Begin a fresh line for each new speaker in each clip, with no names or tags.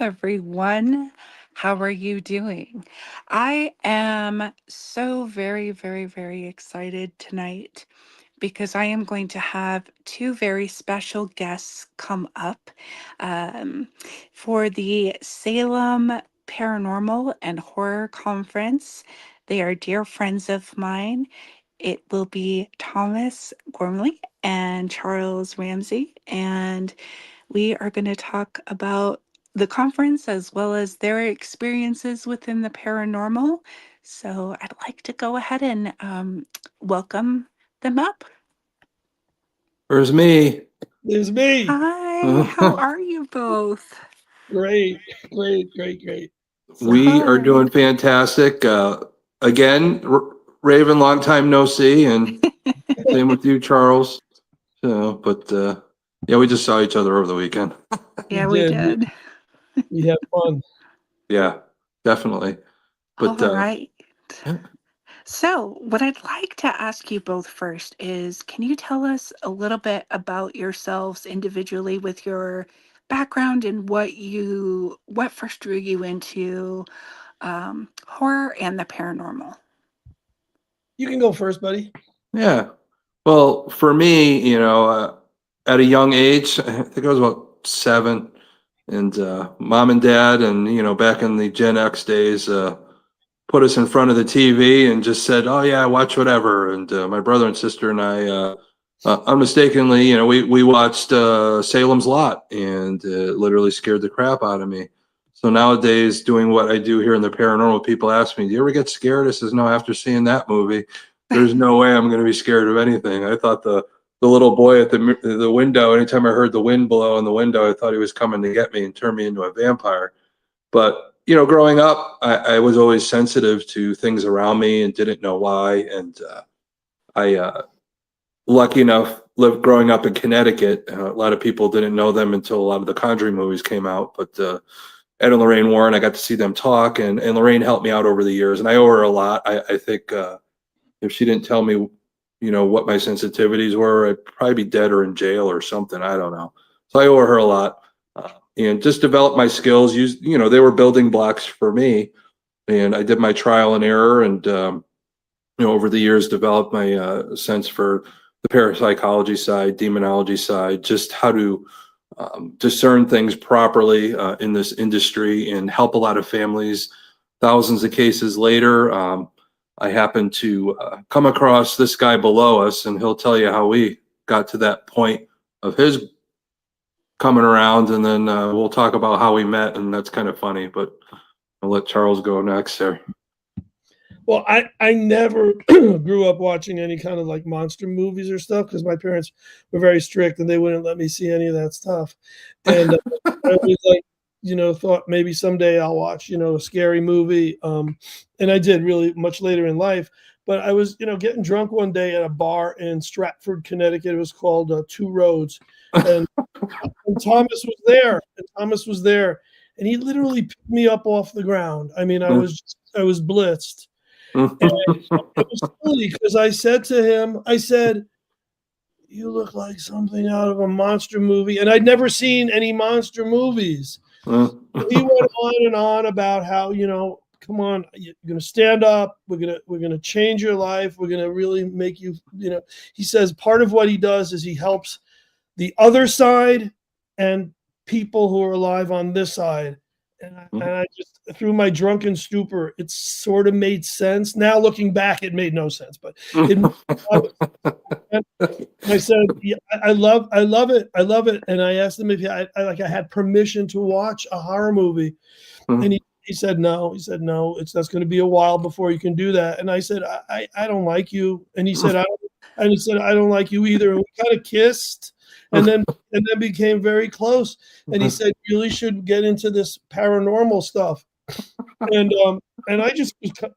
Everyone, how are you doing? I am so very excited tonight because I am going to have two very special guests come up um, for the Salem Paranormal and Horror Conference. They are dear friends of mine. It will be Thomas Gormley and Charles Ramsey, and we are going to talk about the conference as well as their experiences within the paranormal. So I'd like to go ahead and welcome them up.
There's me.
There's me.
Hi, how are you both?
Great.
We are doing fantastic. Again, Raven, long time no see, and same with you, Charles. But yeah, we just saw each other over the weekend.
Yeah, we did.
We had fun.
Yeah, definitely. But
All right.
yeah.
So, what I'd like to ask you both first is, can you tell us a little bit about yourselves individually with your background and what first drew you into horror and the paranormal?
You can go first, buddy.
Yeah. Well, for me, at a young age, I think I was about 7, and mom and dad, and back in the Gen X days, put us in front of the TV and just said, "Oh yeah, watch whatever." And my brother and sister and I, unmistakably, we watched Salem's Lot, and it literally scared the crap out of me. So nowadays, doing what I do here in the paranormal, people ask me, "Do you ever get scared?" I says, "No." After seeing that movie, there's no way I'm going to be scared of anything. I thought the little boy at the window, anytime I heard the wind blow in the window, I thought he was coming to get me and turn me into a vampire. But growing up, I was always sensitive to things around me and didn't know why. And I lucky enough, growing up in Connecticut. A lot of people didn't know them until a lot of the Conjuring movies came out. But Ed and Lorraine Warren, I got to see them talk, and Lorraine helped me out over the years, and I owe her a lot. I think if she didn't tell me, what my sensitivities were, I'd probably be dead or in jail or something. I don't know. So I owe her a lot. And just develop my skills. They were building blocks for me, and I did my trial and error, and over the years developed my sense for the parapsychology side, demonology side, just how to discern things properly in this industry and help a lot of families. Thousands of cases later, I happened to come across this guy below us, and he'll tell you how we got to that point of his coming around, and then we'll talk about how we met, and that's kind of funny, but I'll let Charles go next there.
Well, I never grew up watching any kind of like monster movies or stuff because my parents were very strict and they wouldn't let me see any of that stuff. And I was like, thought maybe someday I'll watch, a scary movie. And I did really much later in life. But I was, getting drunk one day at a bar in Stratford, Connecticut. It was called Two Roads. And Thomas was there. And he literally picked me up off the ground. I mean, I was blitzed. And it was funny because I said to him, "You look like something out of a monster movie." And I'd never seen any monster movies. He went on and on about how, come on, you're going to stand up. We're going to change your life. We're going to really make you, he says part of what he does is he helps the other side and people who are alive on this side. And I just, through my drunken stupor, it sort of made sense. Now looking back, it made no sense, but it. I said, yeah, I love it, I love it. And I asked him if I had permission to watch a horror movie, and he said no. He said no. That's going to be a while before you can do that. And I said, I don't like you. And he said, I don't like you either. And we kind of kissed, and then became very close. And he said, you really should get into this paranormal stuff. And I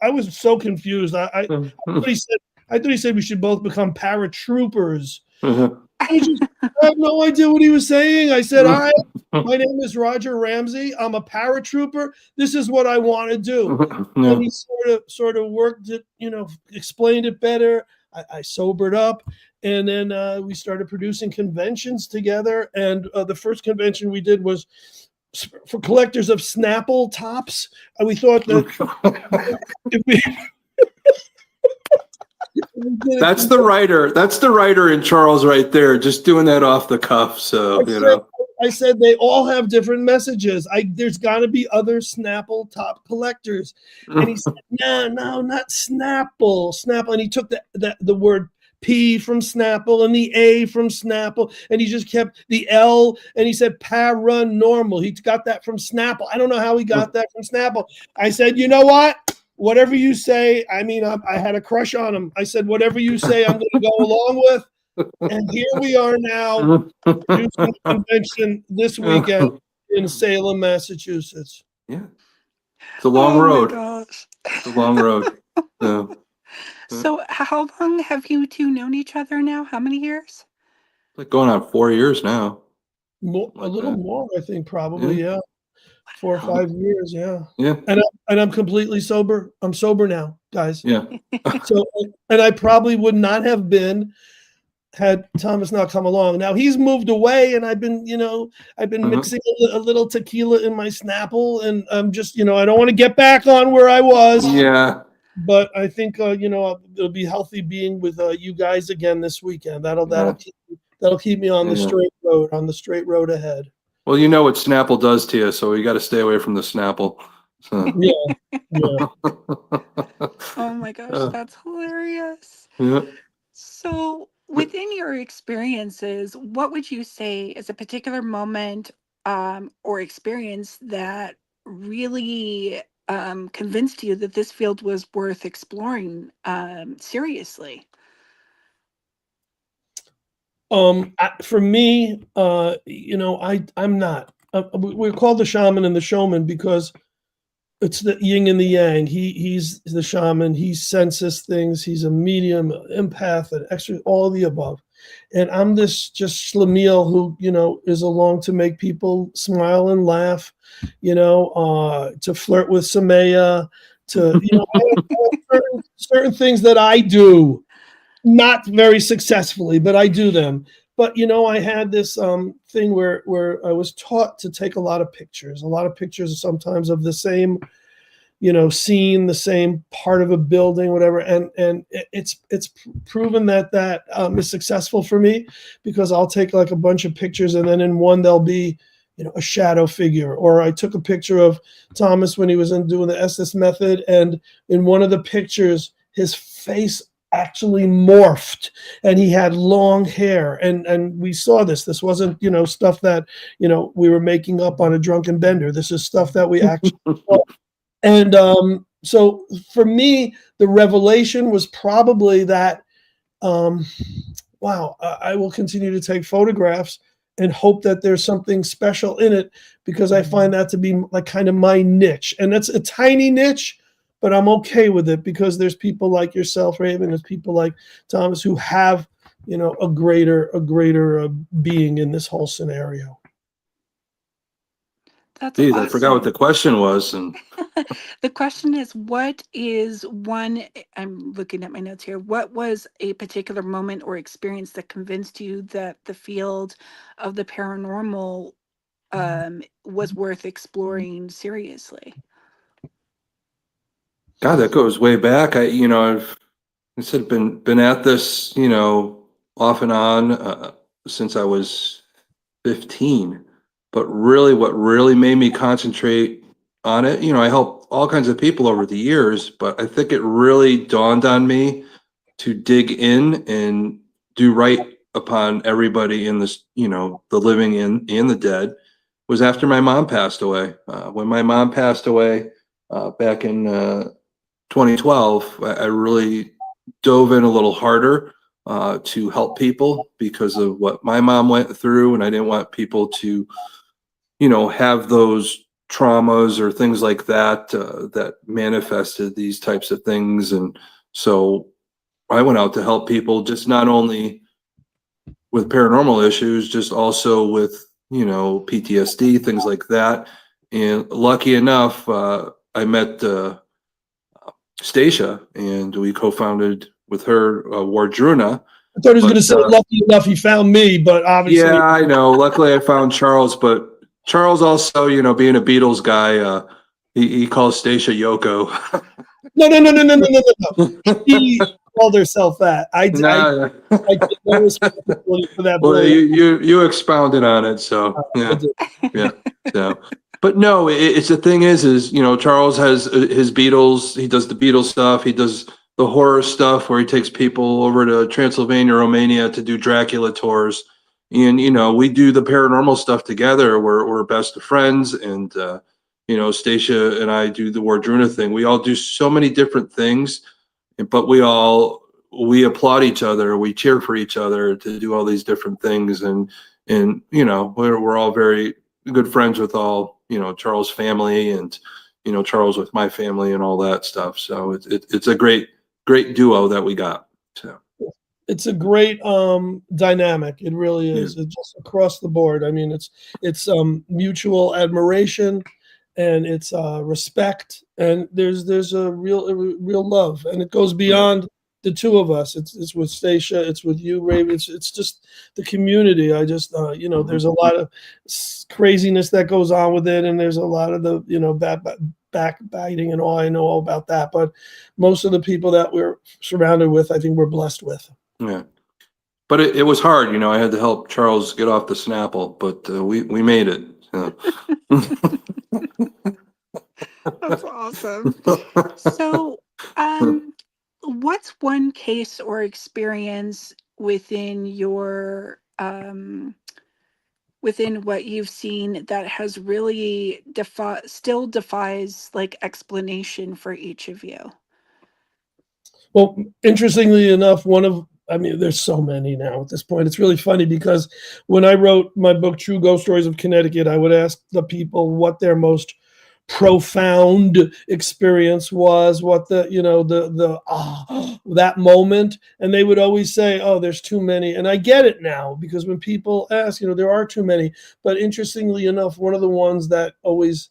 was so confused. I thought he said we should both become paratroopers. I have no idea what he was saying. I said, "Hi, my name is Roger Ramsey. I'm a paratrooper. This is what I want to do." And he sort of worked it, explained it better. I sobered up, and then we started producing conventions together. And the first convention we did was for collectors of Snapple tops. And we thought that if we
That's the writer. That's the writer in Charles right there, just doing that off the cuff. So,
I said they all have different messages. There's got to be other Snapple top collectors. And he said, no, not Snapple. Snapple. And he took the word P from Snapple and the A from Snapple. And he just kept the L, and he said paranormal. He got that from Snapple. I don't know how he got that from Snapple. I said, you know what? Whatever you say, I mean, I had a crush on him. I said, whatever you say, I'm going to go along with. And here we are now, producing a convention this weekend in Salem, Massachusetts.
Yeah. It's a long road.
My gosh.
It's a long road. Yeah.
So how long have you two known each other now? How many years?
Like going on 4 years now.
A little more, I think, probably, yeah. 4 or 5 years, yeah.
Yeah.
And I'm completely sober. I'm sober now, guys.
Yeah.
So, and I probably would not have been had Thomas not come along. Now he's moved away, and I've been mixing a little tequila in my Snapple, and I'm just, I don't want to get back on where I was.
Yeah.
But I think, it'll be healthy being with you guys again this weekend. That'll keep me on the straight road ahead.
Well, you know what Snapple does to you, so you got to stay away from the Snapple. So.
Yeah.
Oh my gosh, that's hilarious.
Yeah.
So, within your experiences, what would you say is a particular moment or experience that really convinced you that this field was worth exploring seriously?
For me, I'm not. We're called the Shaman and the Showman because it's the yin and the yang. He's the shaman. He senses things. He's a medium, empath, and extra, all of the above. And I'm this just schlemiel who, is along to make people smile and laugh, to flirt with Samaya, to, I have certain things that I do, not very successfully, but I do them. But I had this thing where I was taught to take a lot of pictures sometimes of the same, scene, the same part of a building, whatever. And it's proven that is successful for me, because I'll take like a bunch of pictures, and then in one there'll be a shadow figure. Or I took a picture of Thomas when he was doing the Estes method, and in one of the pictures his face actually morphed, and he had long hair, and we saw this wasn't stuff that we were making up on a drunken bender. This is stuff that we actually saw. And so for me, the revelation was probably that wow, I will continue to take photographs and hope that there's something special in it, because I find that to be like kind of my niche. And that's a tiny niche, but I'm okay with it, because there's people like yourself, Raven, there's people like Thomas who have, a greater being in this whole scenario.
That's
Geez,
awesome.
I forgot what the question was. And
the question is, what is one, I'm looking at my notes here, what was a particular moment or experience that convinced you that the field of the paranormal was worth exploring seriously?
God, that goes way back. I've been at this, off and on since I was 15. But really, what really made me concentrate on it, I helped all kinds of people over the years, but I think it really dawned on me to dig in and do right upon everybody in this, the living and the dead, was after my mom passed away. When my mom passed away back in 2012, I really dove in a little harder to help people because of what my mom went through, and I didn't want people to, have those traumas or things like that that manifested these types of things. And so I went out to help people, just not only with paranormal issues, just also with, PTSD, things like that. And lucky enough, I met Stacia, and we co-founded with her Wardruna.
I thought he was going
But
to say, lucky enough he found me, but obviously.
yeah, I know. Luckily, I found Charles, but Charles also, being a Beatles guy, he calls Stacia Yoko.
No. She called herself that. I
No,
take no responsibility for that
well,
brilliant.
you expounded on it, so
I
yeah,
did.
yeah. So, but no, it's the thing is, Charles has his Beatles. He does the Beatles stuff. He does the horror stuff where he takes people over to Transylvania, Romania to do Dracula tours, and we do the paranormal stuff together. We're best of friends, and Stacia and I do the Wardruna thing. We all do so many different things, but we applaud each other, we cheer for each other to do all these different things. And we're all very good friends with all, Charles' family, and Charles with my family and all that stuff. So it's a great duo that we got. So
It's a great dynamic. It really
yeah.
is. It's just across the board. I mean, it's mutual admiration, and it's respect, and there's a real love, and it goes beyond the two of us. It's with Stacia, it's with you, Raven. It's just the community. I just there's a lot of craziness that goes on with it, and there's a lot of the backbiting and all. I know all about that, but most of the people that we're surrounded with, I think we're blessed with.
Yeah. But it was hard, I had to help Charles get off the Snapple, but we made it.
That's awesome. So, what's one case or experience within your within what you've seen that has really still defies like explanation for each of you?
Well, interestingly enough, I mean, there's so many now at this point. It's really funny because when I wrote my book, True Ghost Stories of Connecticut, I would ask the people what their most profound experience was, what that moment, and they would always say, "Oh, there's too many." And I get it now, because when people ask, there are too many. But interestingly enough, one of the ones that always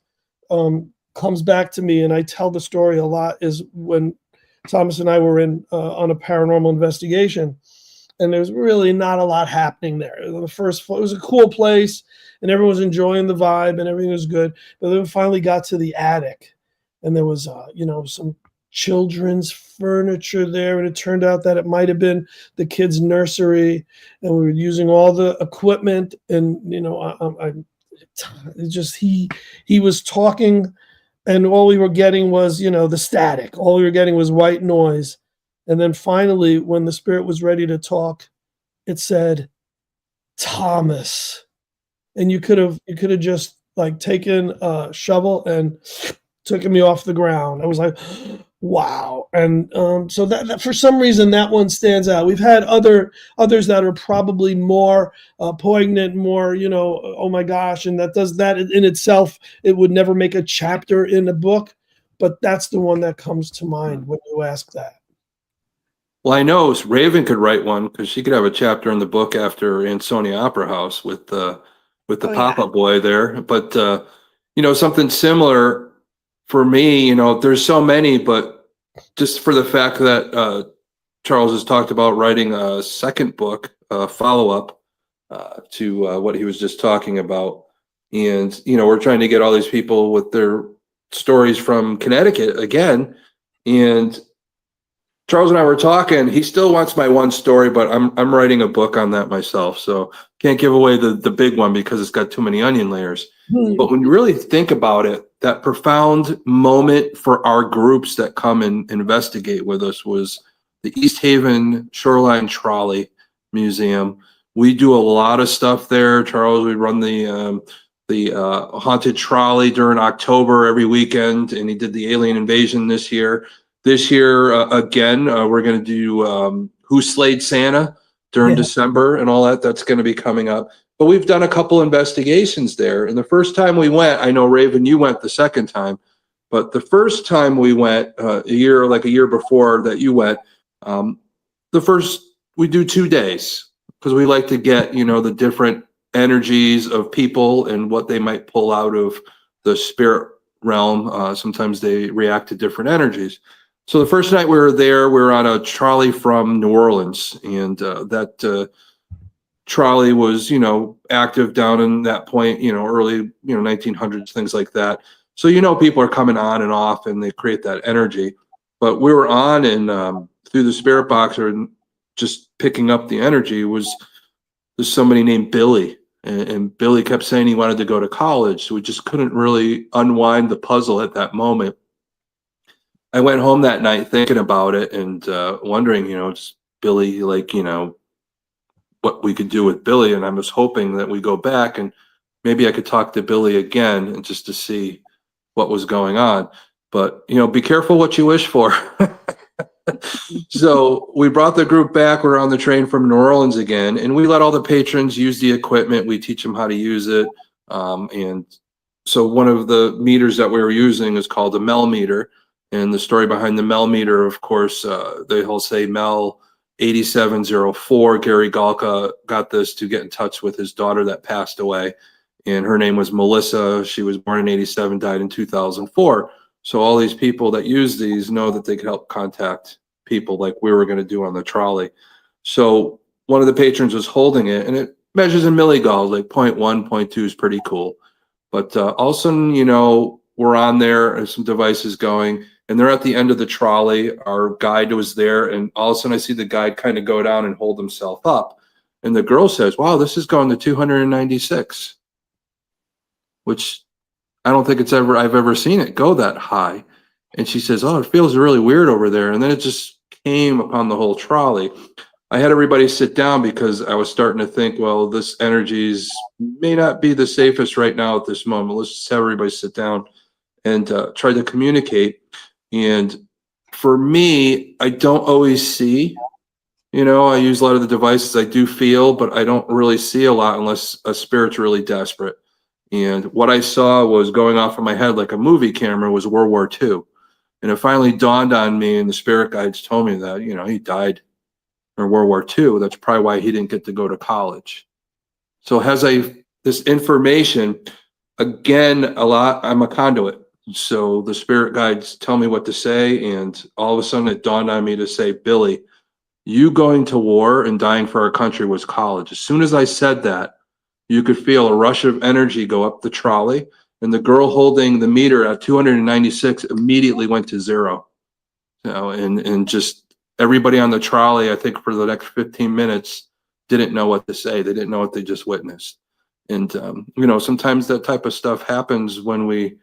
comes back to me, and I tell the story a lot, is when Thomas and I were on a paranormal investigation, and there's really not a lot happening there. It was a cool place, and everyone was enjoying the vibe, and everything was good. But then we finally got to the attic, and there was, some children's furniture there, and it turned out that it might have been the kids' nursery, and we were using all the equipment, and he was talking. And all we were getting was, the static. All we were getting was white noise. And then finally, when the spirit was ready to talk, it said, "Thomas." And you could have just like taken a shovel and taken me off the ground. I was like, wow. And so that for some reason, that one stands out. We've had others that are probably more poignant, more, oh my gosh. And that in itself, it would never make a chapter in a book. But that's the one that comes to mind when you ask that.
Well, I know Raven could write one, because she could have a chapter in the book after Ansonia Opera House with the pop-up boy there. But something similar for me, there's so many, but just for the fact that Charles has talked about writing a second book, follow-up to what he was just talking about. And, we're trying to get all these people with their stories from Connecticut again. And Charles and I were talking. He still wants my one story, but I'm writing a book on that myself, so can't give away the big one because it's got too many onion layers. But when you really think about it, that profound moment for our groups that come and investigate with us was the East Haven Shoreline Trolley Museum. We do a lot of stuff there. Charles, we run the haunted trolley during October every weekend, and he did the alien invasion this year. This year, again, we're going to do Who Slayed Santa during December and all that. That's going to be coming up. But we've done a couple investigations there. And the first time we went, I know, Raven, you went the second time. But the first time we went, a year before that you went, we do 2 days because we like to get, the different energies of people and what they might pull out of the spirit realm. Sometimes they react to different energies. So the first night we were there, we were on a trolley from New Orleans, and that trolley was, active down in that point, early, 1900s, things like that. So, people are coming on and off and they create that energy. But we were on and through the spirit box or just picking up the energy was somebody named Billy. And Billy kept saying he wanted to go to college. So we just couldn't really unwind the puzzle at that moment. I went home that night thinking about it and wondering, just Billy, what we could do with Billy. And I was hoping that we go back and maybe I could talk to Billy again and just to see what was going on. But, be careful what you wish for. So we brought the group back. We're on the train from New Orleans again, and we let all the patrons use the equipment. We teach them how to use it. And so one of the meters that we were using is called a Mel meter. And the story behind the Mel meter, of course, they'll say Mel 8704. Gary Galka got this to get in touch with his daughter that passed away. And her name was Melissa. She was born in 87, died in 2004. So all these people that use these know that they can help contact people like we were going to do on the trolley. So one of the patrons was holding it, and it measures in milligauss, like 0.1, 0.2 is pretty cool. But all of a sudden, we're on there and some devices going, and they're at the end of the trolley. Our guide was there, and all of a sudden I see the guide kind of go down and hold himself up. And the girl says, wow, this is going to 296, which I don't think I've ever seen it go that high. And she says, oh, it feels really weird over there. And then it just came upon the whole trolley. I had everybody sit down because I was starting to think, well, this energies may not be the safest right now at this moment. Let's just have everybody sit down and try to communicate. And for me, I don't always see, I use a lot of the devices I do feel, but I don't really see a lot unless a spirit's really desperate. And what I saw was going off in my head like a movie camera was World War II. And it finally dawned on me, and the spirit guides told me that, he died in World War II. That's probably why he didn't get to go to college. So this information, again, I'm a conduit. So the spirit guides tell me what to say. And all of a sudden it dawned on me to say, Billy, you going to war and dying for our country was college. As soon as I said that, you could feel a rush of energy go up the trolley, and the girl holding the meter at 296 immediately went to zero. And just everybody on the trolley, I think for the next 15 minutes, didn't know what to say. They didn't know what they just witnessed. And, sometimes that type of stuff happens when we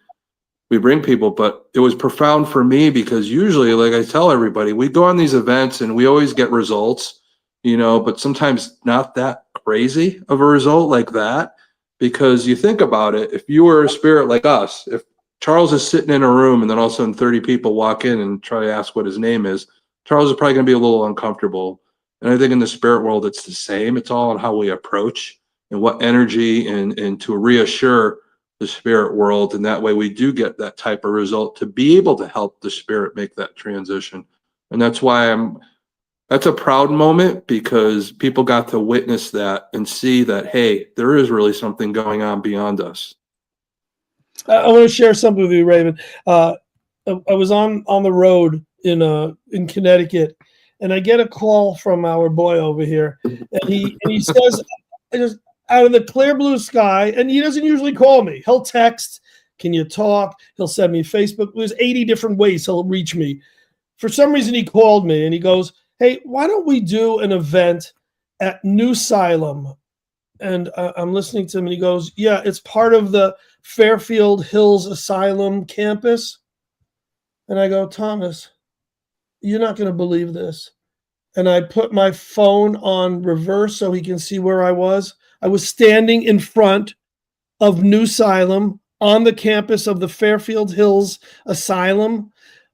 bring people, but it was profound for me because usually, like I tell everybody, we go on these events and we always get results, but sometimes not that crazy of a result like that, because you think about it, if you were a spirit like us, if Charles is sitting in a room and then all of a sudden 30 people walk in and try to ask what his name is, Charles is probably going to be a little uncomfortable. And I think in the spirit world, it's the same. It's all on how we approach and what energy and to reassure the spirit world. And that way we do get that type of result to be able to help the spirit make that transition. And that's why that's a proud moment, because people got to witness that and see that, hey, there is really something going on beyond us.
I want to share something with you, Raven. I was on the road in Connecticut, and I get a call from our boy over here, and he says, just out of the clear blue sky, and he doesn't usually call me. He'll text, can you talk? He'll send me Facebook. There's 80 different ways he'll reach me. for some reason he called me and he goes, "Hey, why don't we do an event at New Salem?" And I'm listening to him, and he goes, "Yeah, it's part of the Fairfield Hills Asylum campus." And I go, "Thomas, you're not going to believe this." And I put my phone on reverse so he can see where I was. I was standing in front of New Salem on the campus of the Fairfield Hills Asylum.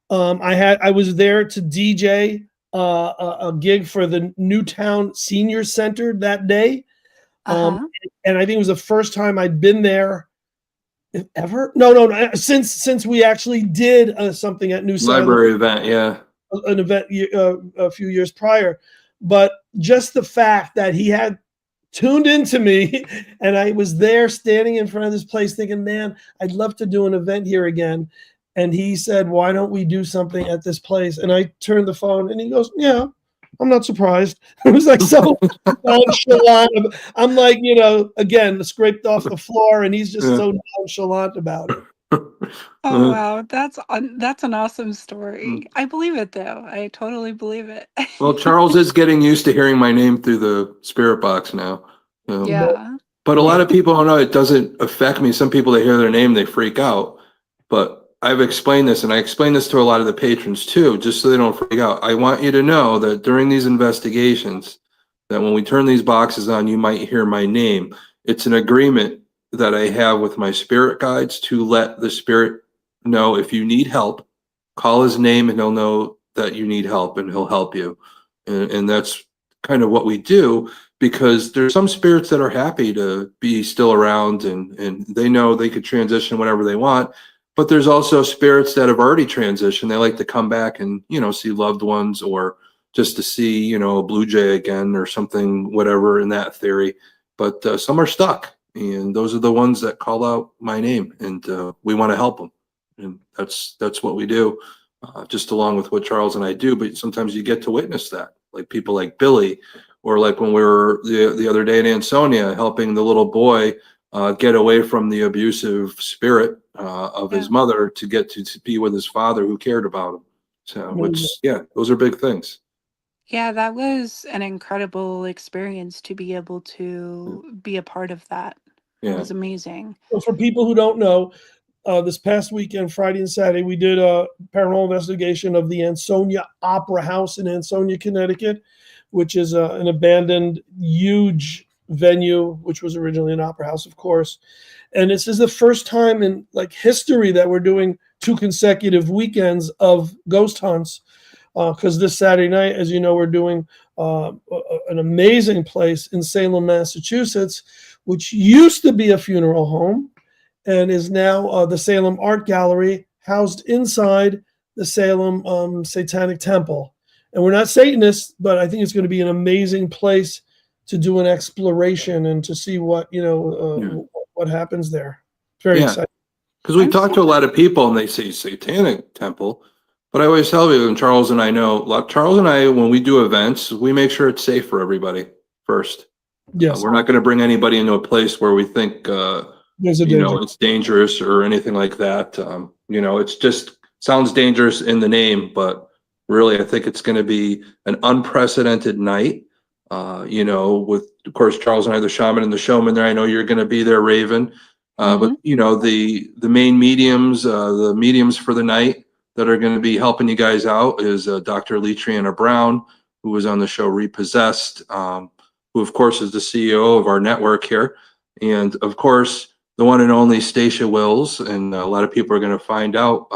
I was there to DJ a gig for the Newtown Senior Center that day. Um,
Uh-huh.
and I think it was the first time I'd been there ever. No, since we actually did something at New Salem,
Library event, yeah.
an event a few years prior. But just the fact that he had tuned into me and I was there standing in front of this place thinking, man, I'd love to do an event here again. And he said, why don't we do something at this place? And I turned the phone and he goes, yeah, I'm not surprised. It was like so nonchalant. I'm like, again, scraped off the floor and he's just so nonchalant about it.
Oh wow, that's an awesome story. I believe it though. I totally believe it.
Well, Charles is getting used to hearing my name through the spirit box now.
Yeah.
But a lot of people don't know it doesn't affect me. Some people, they hear their name, they freak out. But I've explained this, and I explain this to a lot of the patrons too, just so they don't freak out. I want you to know that during these investigations, that when we turn these boxes on, you might hear my name. It's an agreement that I have with my spirit guides to let the spirit know if you need help, call his name and he'll know that you need help and he'll help you. And that's kind of what we do, because there's some spirits that are happy to be still around and they know they could transition whenever they want. But there's also spirits that have already transitioned. They like to come back and, see loved ones, or just to see, a blue jay again or something, whatever, in that theory. But some are stuck, and those are the ones that call out my name, and we want to help them. And that's what we do, just along with what Charles and I do. But sometimes you get to witness that, like people like Billy, or like when we were the other day in Ansonia helping the little boy get away from the abusive spirit of his mother to get to be with his father who cared about him. So those are big things.
Yeah, that was an incredible experience to be able to be a part of that. It
Yeah.
was amazing.
So for people who don't know, this past weekend, Friday and Saturday, we did a paranormal investigation of the Ansonia Opera House in Ansonia, Connecticut, which is an abandoned, huge venue, which was originally an opera house, of course. And this is the first time in history that we're doing 2 consecutive weekends of ghost hunts. Because this Saturday night, as you know, we're doing an amazing place in Salem, Massachusetts, which used to be a funeral home and is now the Salem Art Gallery, housed inside the Salem Satanic Temple. And we're not Satanists, but I think it's going to be an amazing place to do an exploration and to see what what happens there. Very exciting.
Because we talk to a lot of people and they say Satanic Temple. But I always tell you, and Charles and I know, Charles and I, when we do events, we make sure it's safe for everybody first.
Yes.
We're not going to bring anybody into a place where we think,
There's a danger.
it's dangerous or anything like that. It's just sounds dangerous in the name, but really, I think it's going to be an unprecedented night. With, of course, Charles and I, the Shaman and the Showman there. I know you're going to be there, Raven. But the main mediums, the mediums for the night that are going to be helping you guys out is Dr. Letriana Brown, who was on the show Repossessed, who of course is the CEO of our network here, and of course the one and only Stacia Wills. And a lot of people are going to find out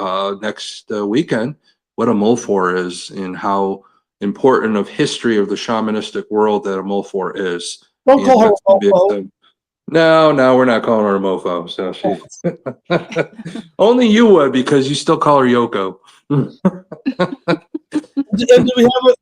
next weekend what a Mulfor is and how important of history of the shamanistic world that a Mulfor is.
Don't call her a mofo.
No, we're not calling her a mofo. So she only you would, because you still call her Yoko.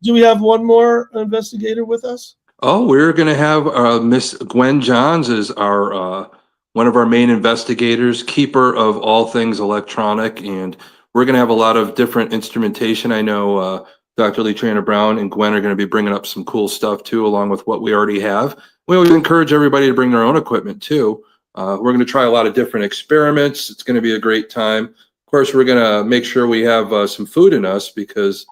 Do we have one more investigator with us?
Oh, we're going to have Miss Gwen Johns is our one of our main investigators, keeper of all things electronic, and we're going to have a lot of different instrumentation. I know Dr. Letriana Brown and Gwen are going to be bringing up some cool stuff too, along with what we already have. We always encourage everybody to bring their own equipment too. We're going to try a lot of different experiments. It's going to be a great time. Of course, we're going to make sure we have some food in us, because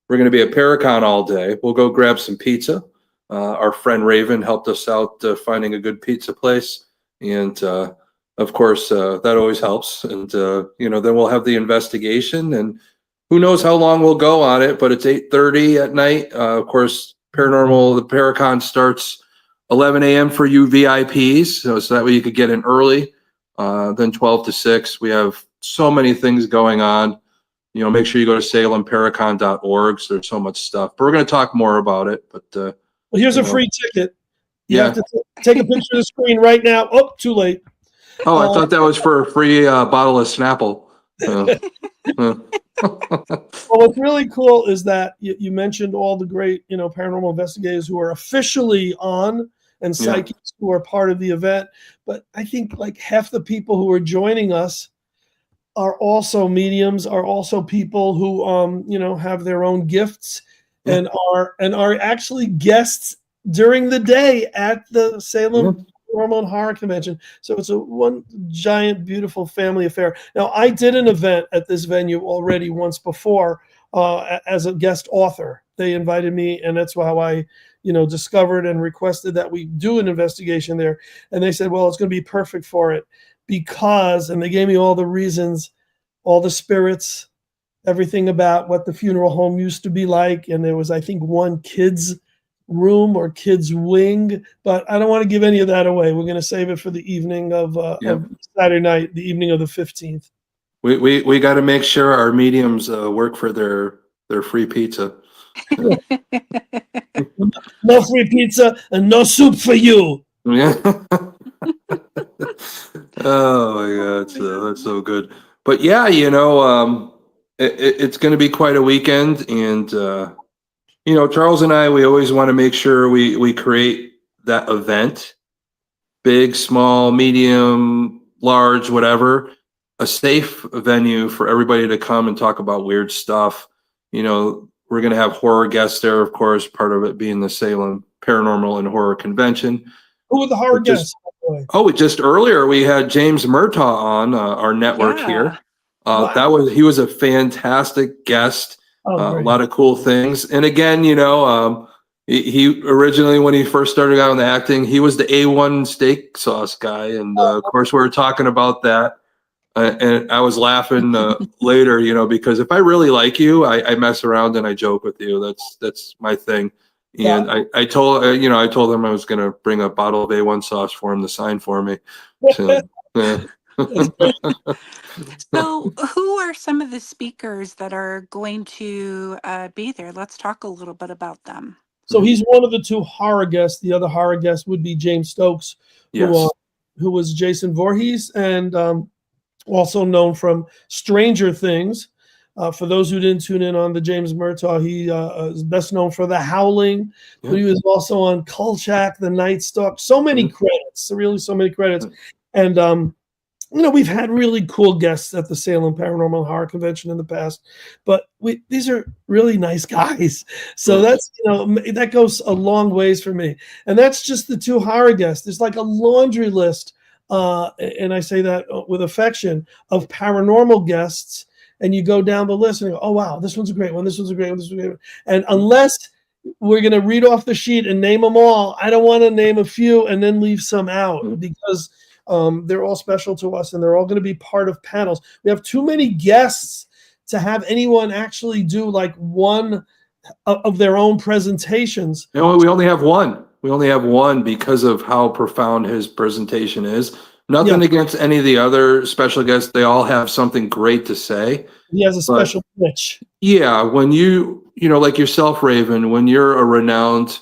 We're going to be at Paracon all day. We'll go grab some pizza. Our friend Raven helped us out finding a good pizza place. And of course, that always helps. And, then we'll have the investigation. And who knows how long we'll go on it, but it's 8:30 at night. Of course, Paranormal, the Paracon starts 11 a.m. for you VIPs. So that way you could get in early. Then 12 to 6. We have so many things going on. Make sure you go to salemparacon.org. So there's so much stuff. But we're going to talk more about it. But
well, here's a free ticket. You
Yeah.
have to take a picture of the screen right now. Oh, too late.
Oh, I thought that was for a free bottle of Snapple.
Well, what's really cool is that you mentioned all the great, paranormal investigators who are officially on and psychics who are part of the event. But I think like half the people who are joining us are also mediums, are also people who, have their own gifts and are actually guests during the day at the Salem Paranormal and Horror Convention. So it's a one giant, beautiful family affair. Now, I did an event at this venue already once before as a guest author. They invited me, and that's how I, discovered and requested that we do an investigation there. And they said, well, it's going to be perfect for it because, and they gave me all the reasons, all the spirits, everything about what the funeral home used to be like. And there was, I think, one kid's room or kids wing, but I don't want to give any of that away. We're going to save it for the evening of Saturday night, the evening of the 15th.
We got to make sure our mediums work for their free pizza.
No free pizza and no soup for you.
Yeah. Oh my God, that's so good. But yeah, it's going to be quite a weekend, and Charles and I, we always want to make sure we create that event, big, small, medium, large, whatever, a safe venue for everybody to come and talk about weird stuff. We're going to have horror guests there, of course, part of it being the Salem Paranormal and Horror Convention.
Who were the horror guests?
Just earlier we had James Murtaugh on our network here. Wow. He was a fantastic guest. A lot of cool things. And again, he originally, when he first started out in the acting, he was the A1 steak sauce guy. And of course, we were talking about that. And I was laughing later, because if I really like you, I mess around and I joke with you. That's my thing. And I told him I was going to bring a bottle of A1 sauce for him to sign for me. So,
So who are some of the speakers that are going to be there? Let's talk a little bit about them.
So he's one of the two horror guests. The other horror guest would be James Stokes, who was Jason Voorhees, and also known from Stranger Things. For those who didn't tune in on the James Murtaugh, he is best known for The Howling, but he was also on Kolchak, The Night Stalker. So many credits, really so many credits. And, we've had really cool guests at the Salem Paranormal Horror Convention in the past, but these are really nice guys. So that's, that goes a long ways for me. And that's just the two horror guests. There's like a laundry list, and I say that with affection, of paranormal guests. And you go down the list and you go, oh, wow, this one's a great one. This one's a great one. This one's a great one. And unless we're going to read off the sheet and name them all, I don't want to name a few and then leave some out because they're all special to us and they're all going to be part of panels. We have too many guests to have anyone actually do like one of their own presentations.
We only have one. We only have one because of how profound his presentation is. Nothing against any of the other special guests. They all have something great to say.
He has a special niche.
Yeah, when like yourself, Raven, when you're a renowned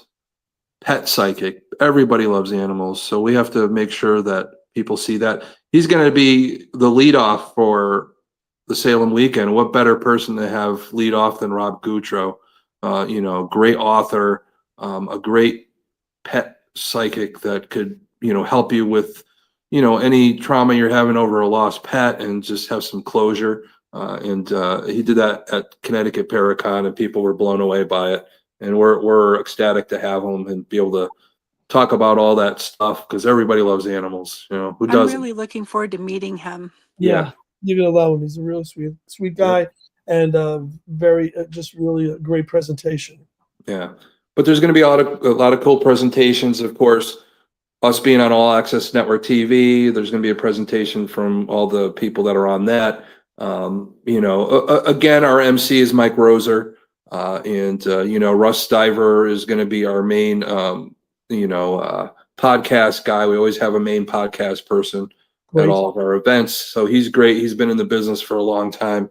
pet psychic, everybody loves animals. So we have to make sure that people see that. He's going to be the lead off for the Salem weekend. What better person to have lead off than Rob Goutreau? Great author, a great pet psychic that could, help you with any trauma you're having over a lost pet and just have some closure. And he did that at Connecticut Paracon, and people were blown away by it. And we're ecstatic to have him and be able to talk about all that stuff because everybody loves animals. Who doesn't?
I'm really looking forward to meeting him.
Yeah, you're gonna love him. He's a real sweet guy. and very just really a great presentation.
Yeah, but there's going to be a lot of cool presentations, of course. Us being on All Access Network TV, there's going to be a presentation from all the people that are on that. Again, our MC is Mike Roser, and Russ Stiver is going to be our main, podcast guy. We always have a main podcast person at all of our events, so he's great. He's been in the business for a long time,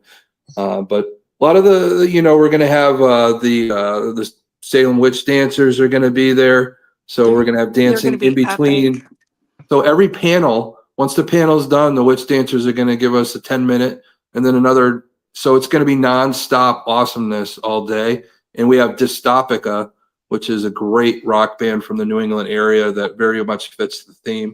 but a lot of we're going to have the Salem witch dancers are going to be there. So we're going to have dancing in between.
Epic.
So every panel, once the panel's done, the witch dancers are going to give us a 10-minute and then another. So it's going to be nonstop awesomeness all day. And we have Dystopica, which is a great rock band from the New England area that very much fits the theme.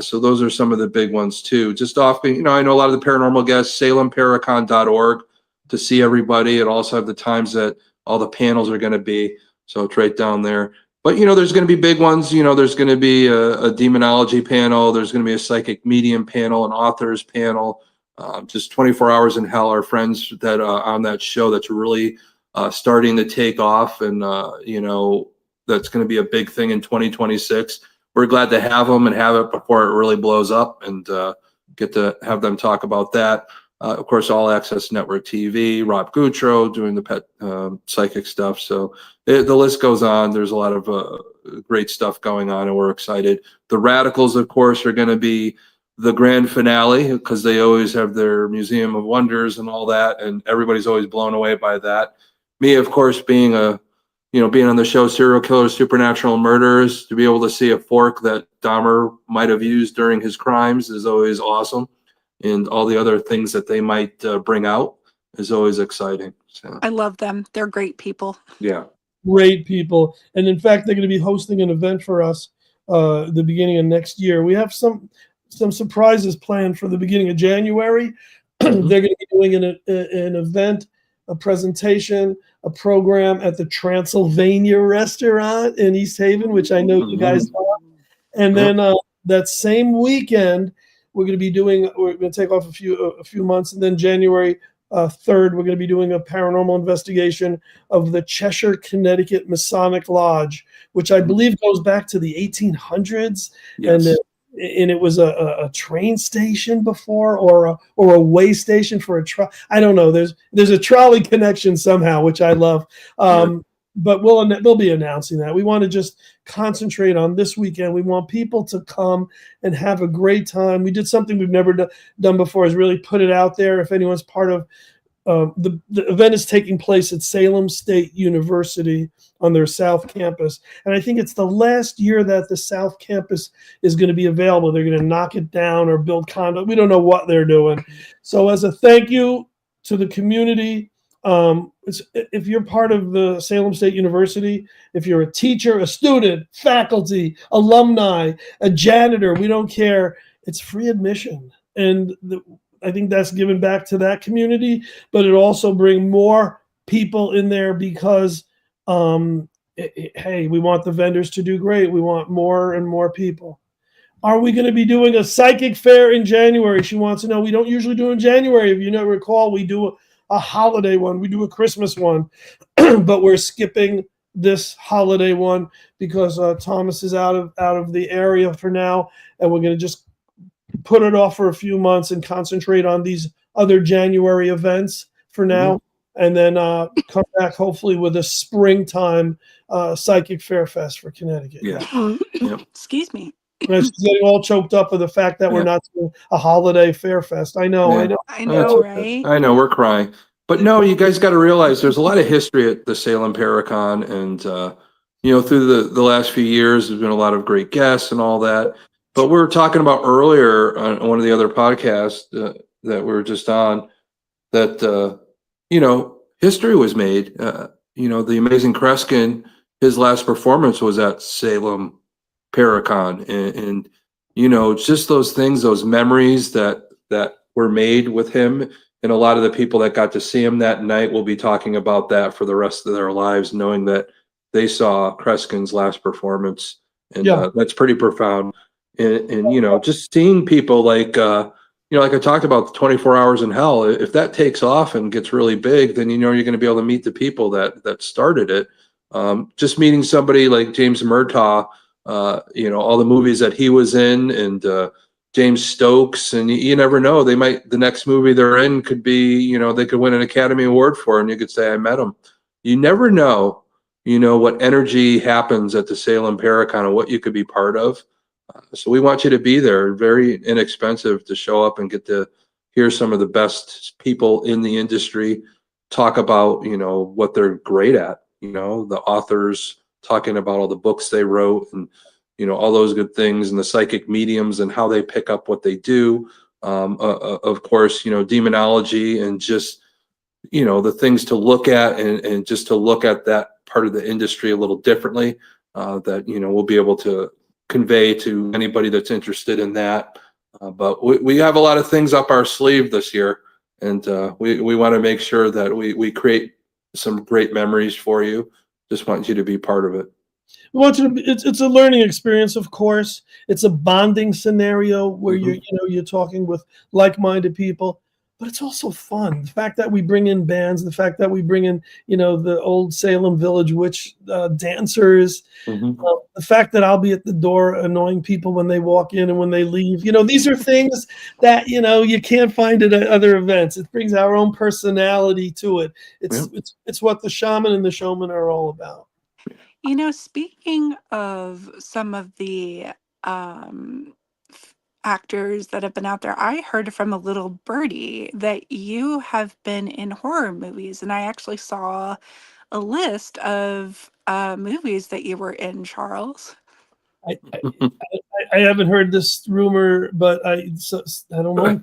So those are some of the big ones too. Just off, I know a lot of the paranormal guests, salemparacon.org to see everybody. And also have the times that all the panels are going to be. So it's right down there. But, there's going to be big ones. There's going to be a demonology panel. There's going to be a psychic medium panel, an authors panel. Just 24 Hours in Hell, our friends that on that show that's really starting to take off. And, that's going to be a big thing in 2026. We're glad to have them and have it before it really blows up and get to have them talk about that. Of course, All Access Network TV, Rob Gutro doing the pet psychic stuff. So the list goes on. There's a lot of great stuff going on, and we're excited. The Radicals, of course, are going to be the grand finale because they always have their Museum of Wonders and all that, and everybody's always blown away by that. Me, of course, being on the show Serial Killers, Supernatural Murders, to be able to see a fork that Dahmer might have used during his crimes is always awesome. And all the other things that they might bring out is always exciting. So
I love them. They're great people.
Yeah.
Great people. And in fact, they're going to be hosting an event for us the beginning of next year. We have some surprises planned for the beginning of January.
Mm-hmm.
They're going to be doing an event, a presentation, a program at the Transylvania restaurant in East Haven, which I know you guys love. And then that same weekend, we're going to take off a few months, and then January 3rd, we're going to be doing a paranormal investigation of the Cheshire, Connecticut Masonic Lodge, which I believe goes back to the 1800s. Yes. And it was a train station before, or a way station for a trolley. I don't know. There's a trolley connection somehow, which I love. But they'll be announcing that. We want to just concentrate on this weekend. We want people to come and have a great time. We did something we've never done before, is really put it out there. If anyone's part of the event is taking place at Salem State University on their South Campus. And I think it's the last year that the South Campus is going to be available. They're going to knock it down or build condo. We don't know what they're doing. So as a thank you to the community, if you're part of the Salem State University, if you're a teacher, a student, faculty, alumni, a janitor, we don't care. It's free admission. And I think that's given back to that community, but it also bring more people in there because, hey, we want the vendors to do great. We want more and more people. Are we going to be doing a psychic fair in January? She wants to know. We don't usually do in January. If you never recall, we do a holiday one. We do a Christmas one, but we're skipping this holiday one because Thomas is out of the area for now, and we're going to just put it off for a few months and concentrate on these other January events for now, and then come back hopefully with a springtime Psychic Fair Fest for Connecticut.
Yep.
Excuse me.
And she's getting all choked up with the fact that we're not doing a holiday fair fest. I know, right?
I know, we're crying. But no, you guys got to realize there's a lot of history at the Salem Paracon, and through the last few years, there's been a lot of great guests and all that. But we were talking about earlier on one of the other podcasts that we were just on that history was made. The amazing Kreskin, his last performance was at Salem Paracon, and it's just those things, those memories that were made with him. And a lot of the people that got to see him that night will be talking about that for the rest of their lives, knowing that they saw Kreskin's last performance. And that's pretty profound. And just seeing people like like I talked about, the 24 Hours in Hell, if that takes off and gets really big, then you're going to be able to meet the people that started it. Just meeting somebody like James Murtaugh, all the movies that he was in, and James Stokes, and you never know, the next movie they're in could be, they could win an Academy Award for, and you could say, I met him. You never know, what energy happens at the Salem Paracon and what you could be part of. So we want you to be there. Very inexpensive to show up and get to hear some of the best people in the industry talk about, what they're great at, the authors talking about all the books they wrote, and, all those good things, and the psychic mediums and how they pick up what they do. Of course, demonology, and just, the things to look at, and just to look at that part of the industry a little differently, that, we'll be able to convey to anybody that's interested in that. But we have a lot of things up our sleeve this year, and we want to make sure that we create some great memories for you. Just want you to be part of it.
We want you to. It's a learning experience, of course. It's a bonding scenario where you're talking with like-minded people. But it's also fun. The fact that we bring in bands, the fact that we bring in, the old Salem Village witch dancers, the fact that I'll be at the door annoying people when they walk in and when they leave. These are things that, you can't find at other events. It brings our own personality to it. It's what the Shaman and the Showman are all about.
Speaking of some of the actors that have been out there, I heard from a little birdie that you have been in horror movies, and I actually saw a list of movies that you were in, Charles.
I haven't heard this rumor, but I don't know.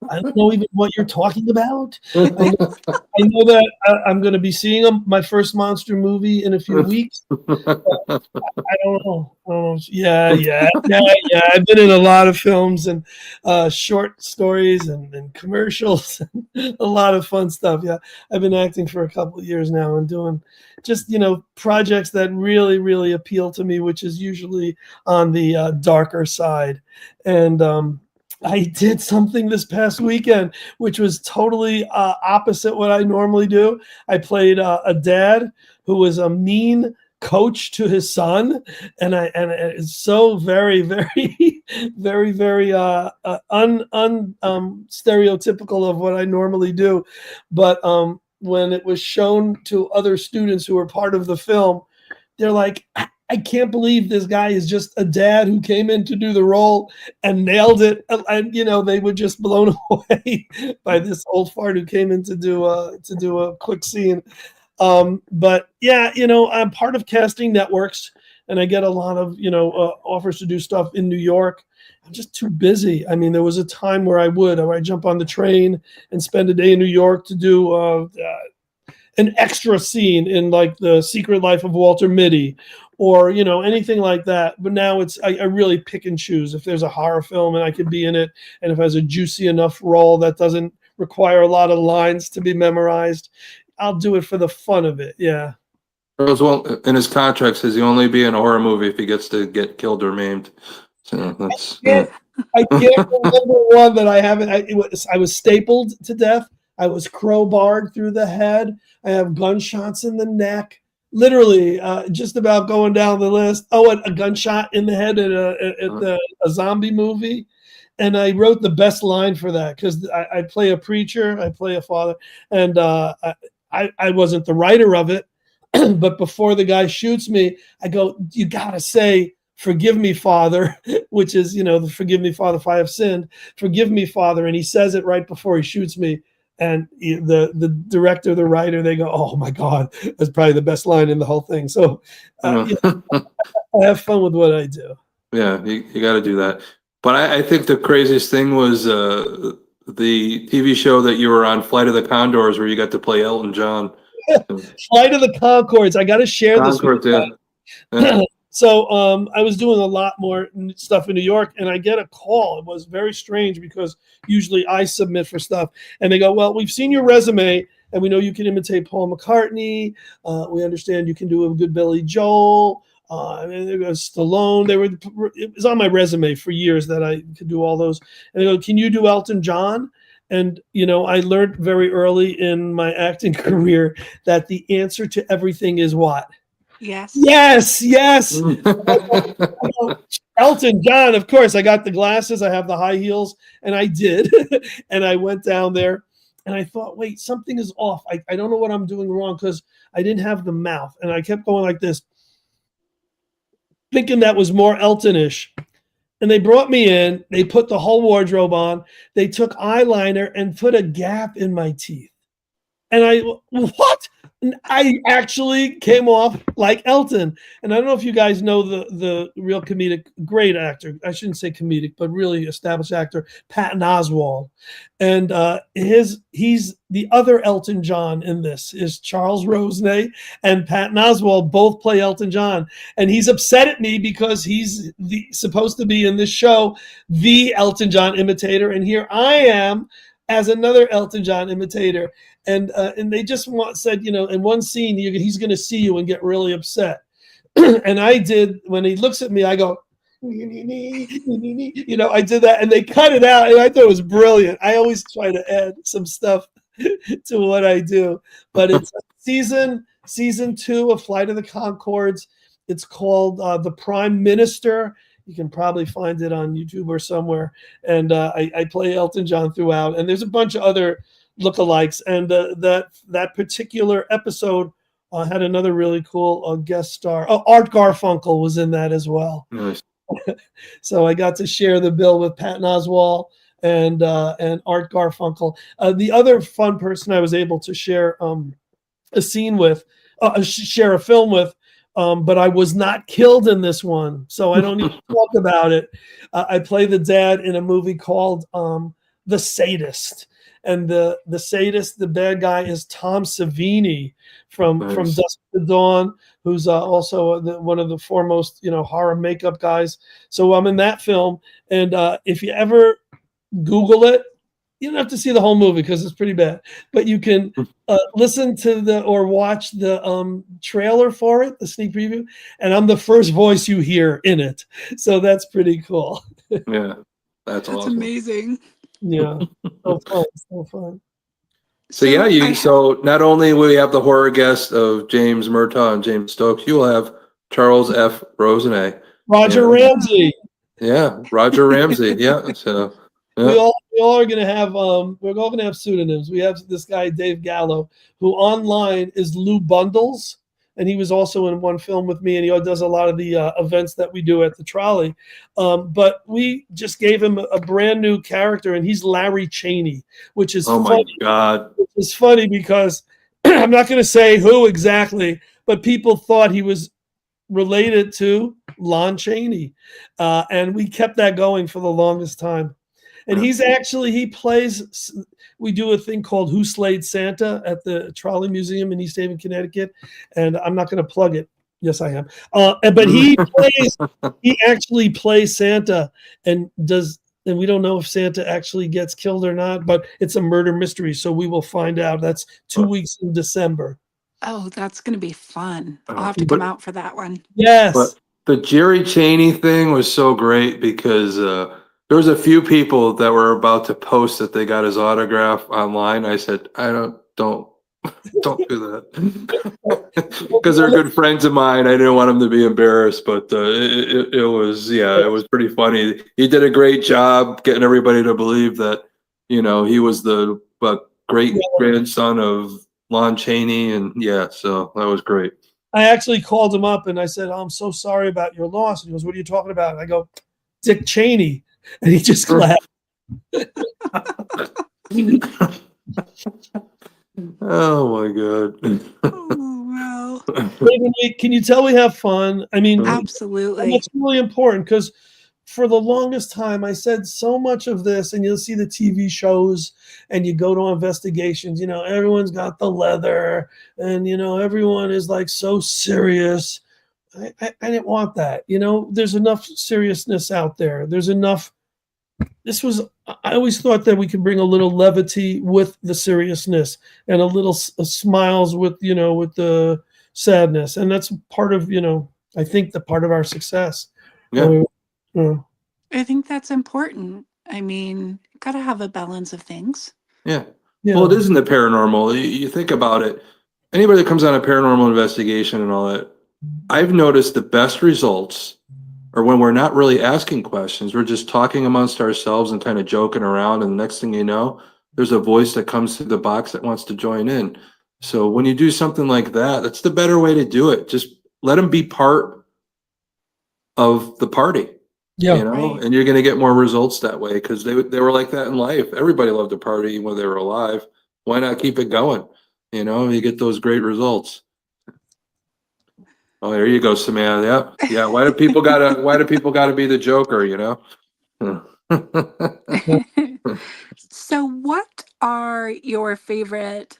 I don't know even what you're talking about. I know that I'm going to be seeing my first monster movie in a few weeks. I don't know. Yeah. I've been in a lot of films and short stories and commercials, and a lot of fun stuff. Yeah, I've been acting for a couple of years now and doing just projects that really, really appeal to me, which is usually on the darker side. And I did something this past weekend which was totally opposite what I normally do. I played a dad who was a mean coach to his son, and it's so very, very, very, very stereotypical of what I normally do. But when it was shown to other students who were part of the film, they're like, I can't believe this guy is just a dad who came in to do the role and nailed it. And they were just blown away by this old fart who came in to do a quick scene. But yeah, I'm part of casting networks, and I get a lot of offers to do stuff in New York. I'm just too busy. I mean, there was a time where I jump on the train and spend a day in New York to do an extra scene in like The Secret Life of Walter Mitty, or anything like that. But now I really pick and choose. If there's a horror film and I could be in it, and if it has a juicy enough role that doesn't require a lot of lines to be memorized, I'll do it for the fun of it. Yeah.
Charles, well, in his contract says he only be in a horror movie if he gets to get killed or maimed. So that's.
I can't remember one that I haven't. I was stapled to death. I was crowbarred through the head. I have gunshots in the neck. Literally, just about going down the list. Oh, and a gunshot in the head at a zombie movie. And I wrote the best line for that because I play a preacher, I play a father, and I wasn't the writer of it. But before the guy shoots me, I go, you got to say, forgive me, Father, which is, the forgive me, Father, if I have sinned. Forgive me, Father. And he says it right before he shoots me. And the director, the writer, they go, oh, my God, that's probably the best line in the whole thing. So I have fun with what I do.
Yeah, you got to do that. But I think the craziest thing was the TV show that you were on, Flight of the Condors, where you got to play Elton John.
Flight of the Conchords. I got to share this with you. Yeah. So I was doing a lot more stuff in New York, and I get a call. It was very strange because usually I submit for stuff, and they go, well, we've seen your resume, and we know you can imitate Paul McCartney. We understand you can do a good Billy Joel. And there goes Stallone. It was on my resume for years that I could do all those. And they go, can you do Elton John? And, I learned very early in my acting career that the answer to everything is what?
Yes.
Yes, yes. Elton John, of course. I got the glasses, I have the high heels, and I did. And I went down there and I thought, wait, something is off. I don't know what I'm doing wrong because I didn't have the mouth. And I kept going like this, thinking that was more Elton-ish. And they brought me in, they put the whole wardrobe on, they took eyeliner and put a gap in my teeth. And what? I actually came off like Elton. And I don't know if you guys know the real comedic, great actor. I shouldn't say comedic, but really established actor, Patton Oswalt. And he's the other Elton John in this is Charles Rosenay and Patton Oswalt both play Elton John. And he's upset at me because he's supposed to be in this show, the Elton John imitator. And here I am as another Elton John imitator. And they just said, in one scene, he's going to see you and get really upset. And I did, when he looks at me, I go, I did that and they cut it out. And I thought it was brilliant. I always try to add some stuff to what I do. But it's season 2 of Flight of the Conchords. It's called The Prime Minister. You can probably find it on YouTube or somewhere. And I play Elton John throughout. And there's a bunch of other lookalikes. And that particular episode had another really cool guest star. Oh, Art Garfunkel was in that as well.
Nice.
So I got to share the bill with Patton Oswalt and Art Garfunkel. The other fun person I was able to share a scene with, share a film with, but I was not killed in this one, so I don't need to talk about it. I play the dad in a movie called The Sadist. And the sadist, the bad guy, is Tom Savini from Dusk to Dawn, who's also one of the foremost, horror makeup guys. So I'm in that film, and if you ever Google it, you don't have to see the whole movie because it's pretty bad, but you can listen to or watch the trailer for it, the sneak preview, and I'm the first voice you hear in it. So that's pretty cool.
Yeah, that's awesome.
Amazing.
Yeah, so fun.
So yeah, so not only will you have the horror guest of James Murtaugh and James Stokes, you will have Charles F. Rosenay,
Roger Ramsey.
Yeah, Roger Ramsey. Yeah, so yeah.
We all are gonna have we're all gonna have pseudonyms. We have this guy Dave Gallo, who online is Lou Bundles, and he was also in one film with me, and he does a lot of the events that we do at the Trolley. But we just gave him a brand new character, and he's Larry Cheney, which is funny.
My God,
which is funny because I'm not going to say who exactly, but people thought he was related to Lon Chaney, and we kept that going for the longest time. And he plays, we do a thing called Who Slayed Santa at the Trolley Museum in East Haven, Connecticut. And I'm not going to plug it. Yes, I am. But he actually plays Santa and we don't know if Santa actually gets killed or not, but it's a murder mystery. So we will find out. That's 2 weeks in December.
Oh, that's going to be fun. I'll have to come out for that one.
Yes.
But the Jerry Cheney thing was so great because there was a few people that were about to post that they got his autograph online. I said, don't do that because they're good friends of mine. I didn't want them to be embarrassed, but it was pretty funny. He did a great job getting everybody to believe that, he was the great grandson of Lon Chaney. And so that was great.
I actually called him up and I said, I'm so sorry about your loss. And he goes, what are you talking about? And I go, Dick Cheney. And he just laughed.
Oh my God.
Oh, wow.
Can you tell we have fun? I mean,
absolutely.
That's really important because for the longest time I said so much of this, and you'll see the TV shows and you go to investigations, everyone's got the leather and, everyone is like so serious. I didn't want that. There's enough seriousness out there. There's enough. I always thought that we could bring a little levity with the seriousness and a little smiles with, with the sadness. And that's part of, I think the part of our success.
Yeah.
When we,
I think that's important. I mean, gotta have a balance of things.
Yeah. Well, it
yeah,
isn't the paranormal. You think about it. Anybody that comes on a paranormal investigation and all that, I've noticed the best results are when we're not really asking questions. We're just talking amongst ourselves and kind of joking around. And the next thing you know, there's a voice that comes through the box that wants to join in. So when you do something like that, that's the better way to do it. Just let them be part of the party,
yeah.
Right.
and you're going to get more results that way because they were like that in life. Everybody loved to party when they were alive. Why not keep it going? You get those great results. Oh, there you go, Samantha. Yeah, yeah. Why do people gotta be the Joker?
So, what are your favorite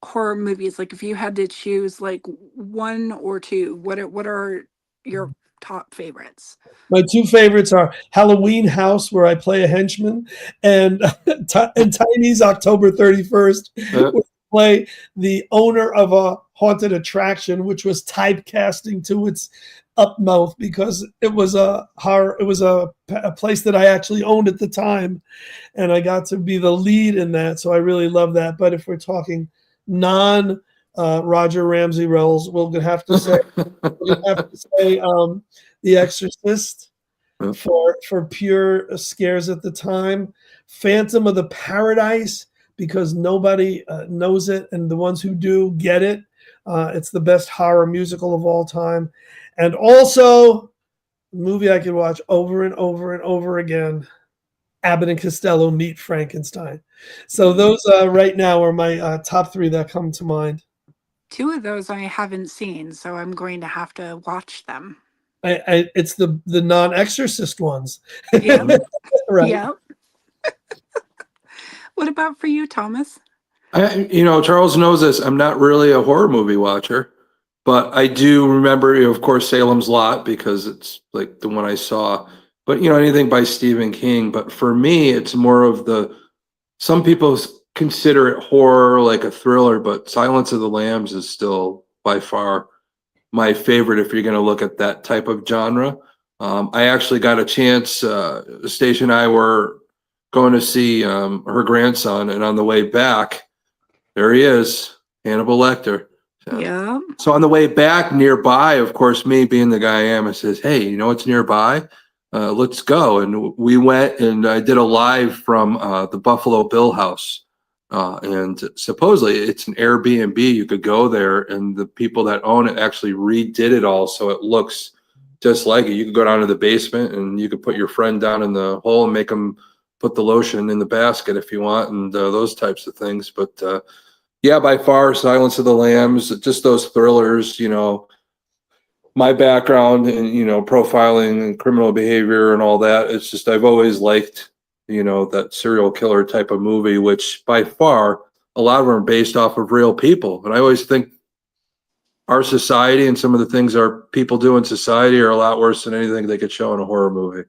horror movies? Like, if you had to choose like one or two, what are your top favorites?
My two favorites are Halloween House, where I play a henchman, and and Tiny's October 31st,
Uh,
where I play the owner of a haunted attraction, which was typecasting to its upmouth because it was a horror. It was a place that I actually owned at the time, and I got to be the lead in that. So I really love that. But if we're talking non Roger Ramsey roles, we'll have to say The Exorcist for pure scares at the time. Phantom of the Paradise because nobody knows it, and the ones who do get it. It's the best horror musical of all time, and also a movie I could watch over and over and over again. Abbott and Costello Meet Frankenstein. So those right now are my top three that come to mind.
Two of those I haven't seen, so I'm going to have to watch them.
It's the non-exorcist ones,
Yep.
right?
Yep. What about for you, Thomas?
Charles knows this. I'm not really a horror movie watcher, but I do remember, of course, Salem's Lot because it's like the one I saw. But anything by Stephen King. But for me, it's more of some people consider it horror, like a thriller, but Silence of the Lambs is still by far my favorite if you're going to look at that type of genre. I actually got a chance. The station and I were going to see her grandson, and on the way back, there he is, Hannibal Lecter.
Yep.
So on the way back nearby, of course, me being the guy I am, I says, "Hey, you know what's nearby? Let's go." And we went, and I did a live from the Buffalo Bill House. And supposedly it's an Airbnb. You could go there, and the people that own it actually redid it all so it looks just like it. You could go down to the basement, and you could put your friend down in the hole and make them put the lotion in the basket if you want, and those types of things. But yeah, by far, Silence of the Lambs, just those thrillers. My background in profiling and criminal behavior and all that. It's just I've always liked that serial killer type of movie, which by far a lot of them are based off of real people. And I always think our society and some of the things our people do in society are a lot worse than anything they could show in a horror movie.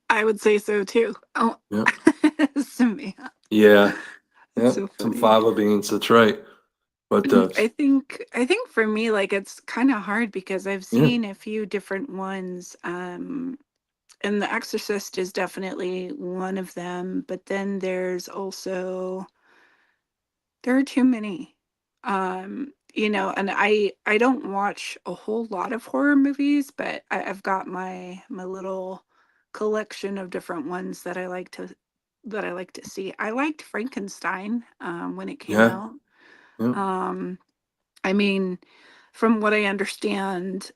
I would say so too. Oh,
Yeah,
Samantha.
yeah,
It's
yeah.
so
Some
funny.
fava beans. That's right. But
I think for me, like it's kind of hard because I've
yeah,
seen a few different ones. And The Exorcist is definitely one of them. But then there are too many. And I don't watch a whole lot of horror movies, but I've got my little collection of different ones that I like to see. I liked Frankenstein when it came
yeah,
out.
yeah.
Um, I mean, from what I understand,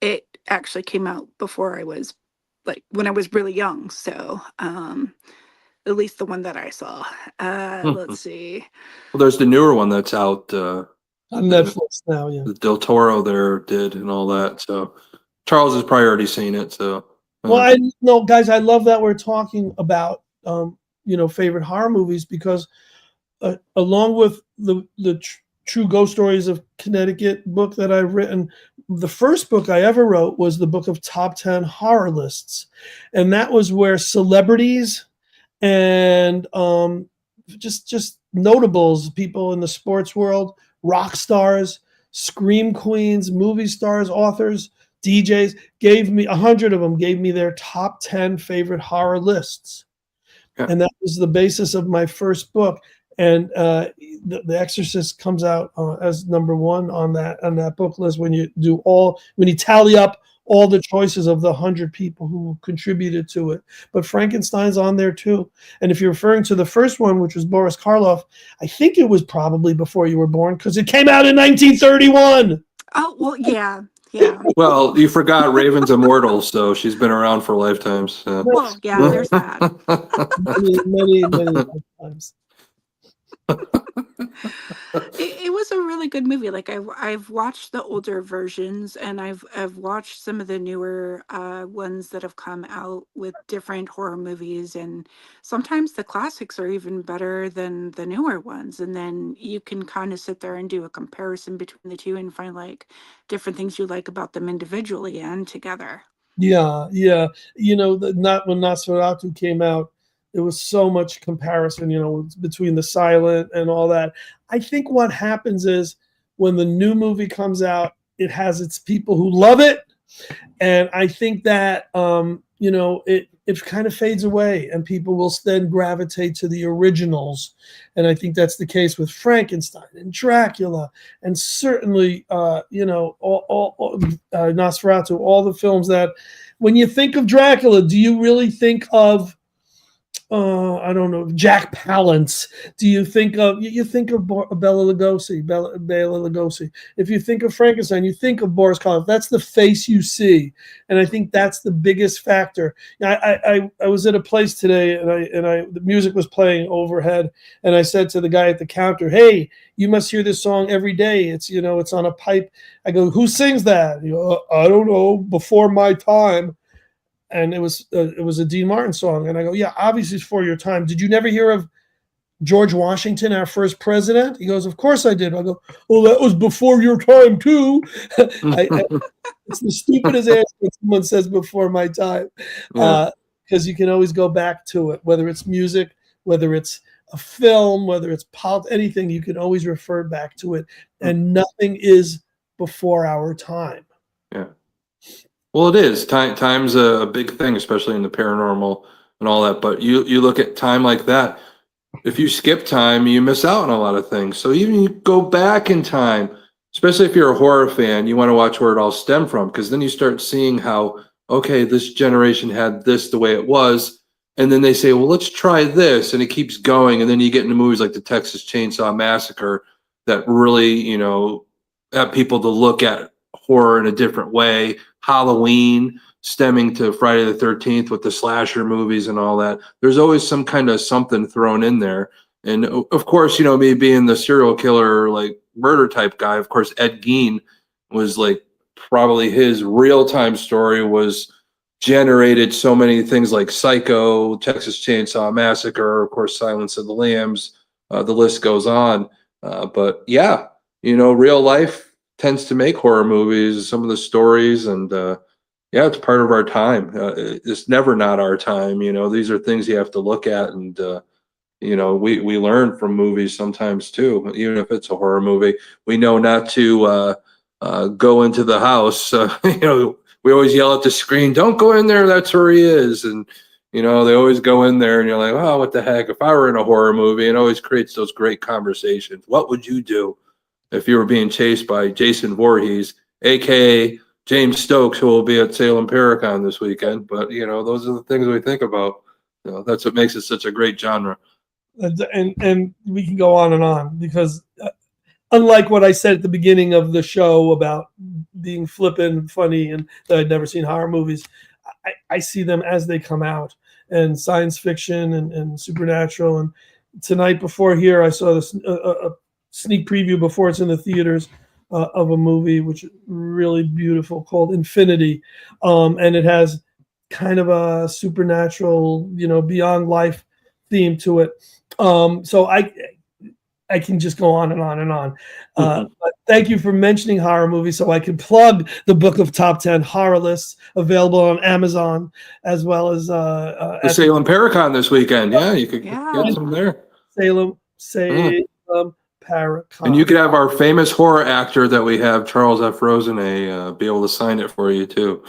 it actually came out before I was like when I was really young. So, at least the one that I saw. Let's
Well,
see.
there's the newer one that's out.
On
The,
Netflix now, yeah.
the Del Toro there did and all that. So Charles has probably already seen it. So
Well, I no, guys, I love that we're talking about favorite horror movies because along with the True Ghost Stories of Connecticut book that I've written, the first book I ever wrote was the book of top 10 horror lists, and that was where celebrities and just notables, people in the sports world, rock stars, scream queens, movie stars, authors, DJs, gave me 100 of them, gave me their top 10 favorite horror lists.
Yeah.
And that was the basis of my first book. And the Exorcist comes out as number one on that book list when you tally up all the choices of the 100 people who contributed to it. But Frankenstein's on there too. And if you're referring to the first one, which was Boris Karloff, I think it was probably before you were born because it came out in 1931.
Oh, well, yeah. Yeah.
Well, you forgot Raven's immortal, so she's been around for lifetimes. So.
Well, yeah, there's that.
Many times.
It was a really good movie. Like I've watched the older versions, and I've watched some of the newer ones that have come out with different horror movies, and sometimes the classics are even better than the newer ones. And then you can kind of sit there and do a comparison between the two and find like different things you like about them individually and together.
Yeah. Not when Nosferatu came out, there was so much comparison, between the silent and all that. I think what happens is when the new movie comes out, it has its people who love it, and I think that it kind of fades away, and people will then gravitate to the originals. And I think that's the case with Frankenstein and Dracula, and certainly Nosferatu. All the films that, when you think of Dracula, do you really think of I don't know, Jack Palance? Do you think of Bela Lugosi? If you think of Frankenstein, you think of Boris Karloff. That's the face you see, and I think that's the biggest factor. I was at a place today, and the music was playing overhead, and I said to the guy at the counter, "Hey, you must hear this song every day. It's it's on a pipe." I go, "Who sings that?" I don't know. Before my time. And it was a Dean Martin song. And I go, yeah, obviously it's for your time. Did you never hear of George Washington, our first president? He goes, of course I did. I go, well, that was before your time too. It's the stupidest answer when someone says before my time. Because you can always go back to it, whether it's music, whether it's a film, whether it's anything, you can always refer back to it. And nothing is before our time.
Yeah. Well, it is. Time's a big thing, especially in the paranormal and all that. But you look at time like that. If you skip time, you miss out on a lot of things. So even you go back in time, especially if you're a horror fan, you want to watch where it all stemmed from, because then you start seeing how, okay, this generation had this the way it was. And then they say, well, let's try this. And it keeps going. And then you get into movies like the Texas Chainsaw Massacre that really, have people to look at horror in a different way. Halloween, stemming to Friday the 13th with the slasher movies and all that. There's always some kind of something thrown in there. And of course, me being the serial killer, like murder type guy, of course, Ed Gein was like probably his real-time story was generated so many things like Psycho, Texas Chainsaw Massacre, of course, Silence of the Lambs, the list goes on. But yeah, real life tends to make horror movies, some of the stories, and yeah, it's part of our time. It's never not our time. These are things you have to look at, and we learn from movies sometimes too. Even if it's a horror movie, we know not to go into the house. We always yell at the screen, "Don't go in there. That's where he is." And they always go in there, and you're like, "Oh, what the heck?" If I were in a horror movie, it always creates those great conversations. What would you do if you were being chased by Jason Voorhees, aka James Stokes, who will be at Salem Paracon this weekend? But those are the things we think about. That's what makes it such a great genre.
And we can go on because unlike what I said at the beginning of the show about being flippant, funny, and that I'd never seen horror movies, I see them as they come out, and science fiction and supernatural. And tonight before here, I saw this a sneak preview before it's in the theaters of a movie which is really beautiful called Infinity, and it has kind of a supernatural, beyond life theme to it. So I can just go on and on and on. But thank you for mentioning horror movies, so I can plug the book of top 10 horror lists available on Amazon, as well as
the Salem Paracon this weekend. Yeah, you could get some there.
Salem Paracon.
And you could have our famous horror actor that we have, Charles F. Rosenay, be able to sign it for you too.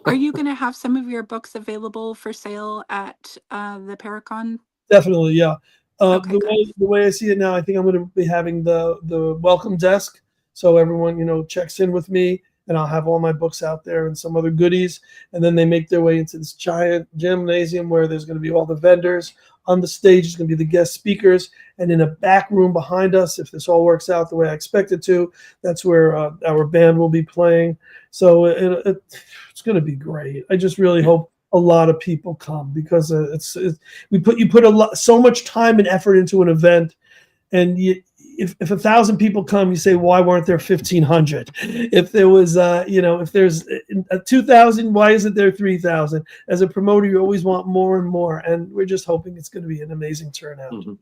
Are you going to have some of your books available for sale at the Paracon?
Definitely, yeah.
Okay, good.
The way I see it now, I think I'm going to be having the welcome desk, so everyone checks in with me, and I'll have all my books out there and some other goodies, and then they make their way into this giant gymnasium where there's going to be all the vendors. On the stage is going to be the guest speakers, and in a back room behind us, if this all works out the way I expect it to, that's where our band will be playing. So it's going to be great. I just really hope a lot of people come, because you put so much time and effort into an event, and if 1,000 people come, you say, why weren't there 1,500? If there was if there's 2,000, why isn't there 3,000? As a promoter, you always want more and more, and we're just hoping it's going to be an amazing turnout.
Mm-hmm.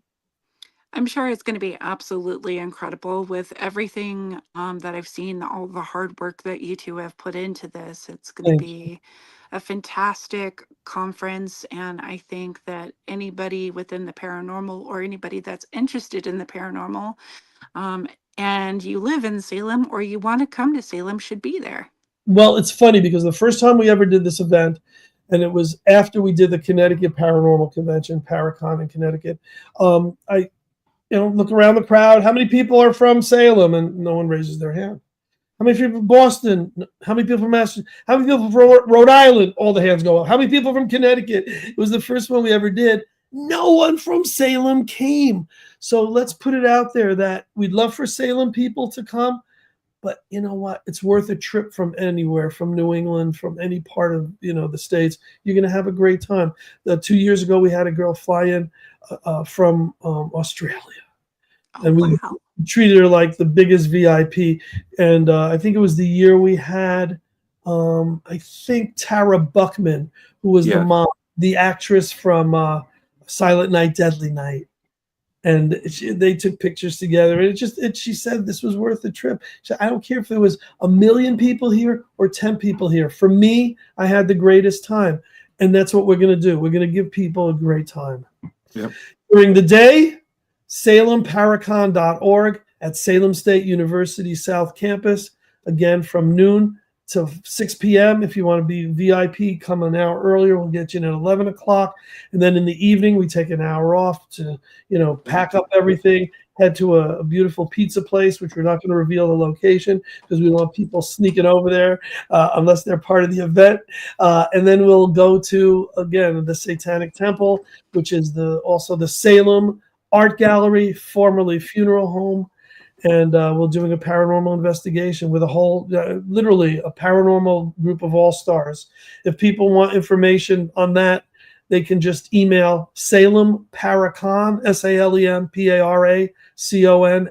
I'm sure it's going to be absolutely incredible with everything that I've seen, all the hard work that you two have put into this. It's going to be a fantastic conference, and I think that anybody within the paranormal, or anybody that's interested in the paranormal, and you live in Salem or you want to come to Salem, should be there.
Well, it's funny because the first time we ever did this event, and it was after we did the Connecticut Paranormal Convention, Paracon in Connecticut, I look around the crowd. How many people are from Salem? And no one raises their hand. How many people from Boston? How many people from Massachusetts? How many people from Rhode Island? All the hands go up. How many people from Connecticut? It was the first one we ever did. No one from Salem came. So let's put it out there that we'd love for Salem people to come. But you know what? It's worth a trip from anywhere, from New England, from any part of the States. You're going to have a great time. 2 years ago, we had a girl fly in from Australia.
Oh,
And we treated her like the biggest VIP. And I think it was the year we had, I think, Tara Buckman, who was the mom, the actress from Silent Night, Deadly Night. And they took pictures together. And she said this was worth the trip. She said, I don't care if there was 1 million people here or 10 people here. For me, I had the greatest time. And that's what we're going to do. We're going to give people a great time.
Yep.
During the day, SalemParacon.org at Salem State University South Campus. Again, from noon to 6 p.m. If you want to be VIP, come an hour earlier. We'll get you in at 11 o'clock. And then in the evening, we take an hour off to, pack up everything, head to a beautiful pizza place, which we're not going to reveal the location because we don't want people sneaking over there unless they're part of the event. And then we'll go to, again, the Satanic Temple, which is also the Salem Art Gallery, formerly funeral home. And we're doing a paranormal investigation with a whole, literally a paranormal group of all-stars. If people want information on that, they can just email SalemParacon, SalemParacon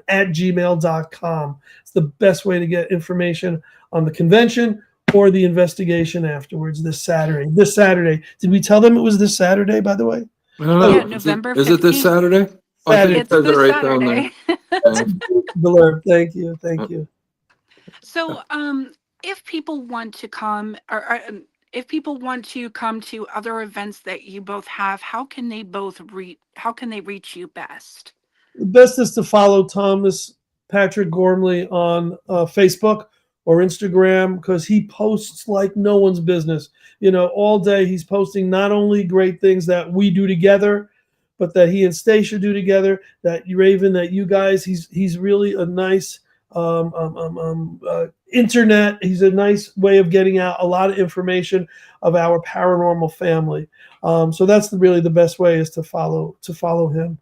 @gmail.com. It's the best way to get information on the convention or the investigation afterwards this Saturday. Did we tell them it was this Saturday, by the way?
I don't know.
Yeah, November 15th.
Is it this Saturday? I think
It's this
Saturday.
Thank you.
So, if people want to come, or if people want to come to other events that you both have, how can they reach you best?
The best is to follow Thomas Patrick Gormley on Facebook or Instagram, because he posts like no one's business. All day he's posting not only great things that we do together, but that he and Stacia do together, that Raven, that you guys, he's really a nice internet. He's a nice way of getting out a lot of information of our paranormal family. So that's really the best way, is to follow him.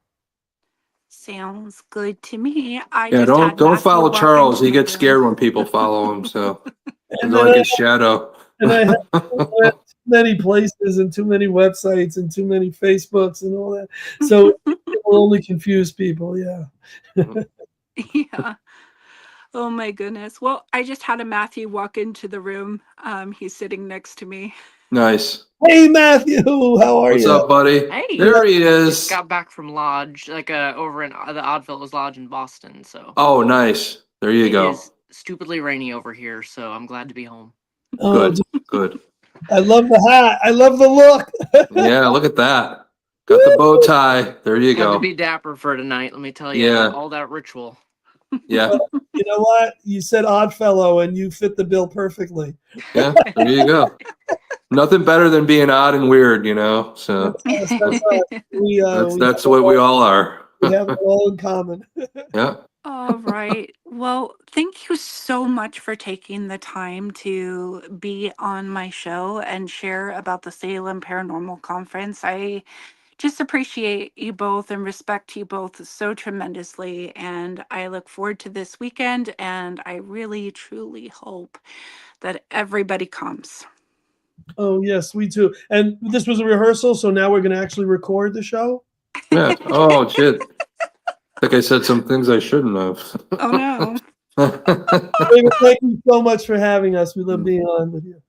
Sounds good to me.
Don't follow Charles. He gets scared when people follow him. So he's like his shadow.
And I have too many places and too many websites and too many Facebooks and all that. So it will only confuse people. Yeah.
Yeah. Oh my goodness. Well, I just had a Matthew walk into the room. He's sitting next to me.
Nice.
Hey, Matthew, how are you?
What's up, buddy?
Hey.
There he is.
Just got back from Lodge, over in the Oddfellows Lodge in Boston. So.
Oh, nice. There you go.
It is stupidly rainy over here, so I'm glad to be home.
Oh,
Good.
I love the hat. I love the look.
Yeah, look at that. Got the bow tie. There you
Had to
go.
be dapper for tonight. Let me tell you,
Yeah.
all that ritual.
Yeah.
You know what? You said odd fellow, and you fit the bill perfectly.
Yeah. There you go. Nothing better than being odd and weird, you know. So
That's us.
that's what we all are.
We have it all in common.
Yeah.
All right. Well, thank you so much for taking the time to be on my show and share about the Salem Paranormal Conference. I just appreciate you both and respect you both so tremendously. And I look forward to this weekend. And I really, truly hope that everybody comes.
Oh yes, we too. And this was a rehearsal, so now we're going to actually record the show.
Yeah. Oh shit. I think I said some things I shouldn't have.
Oh, no.
David, thank you so much for having us. We love being on with you.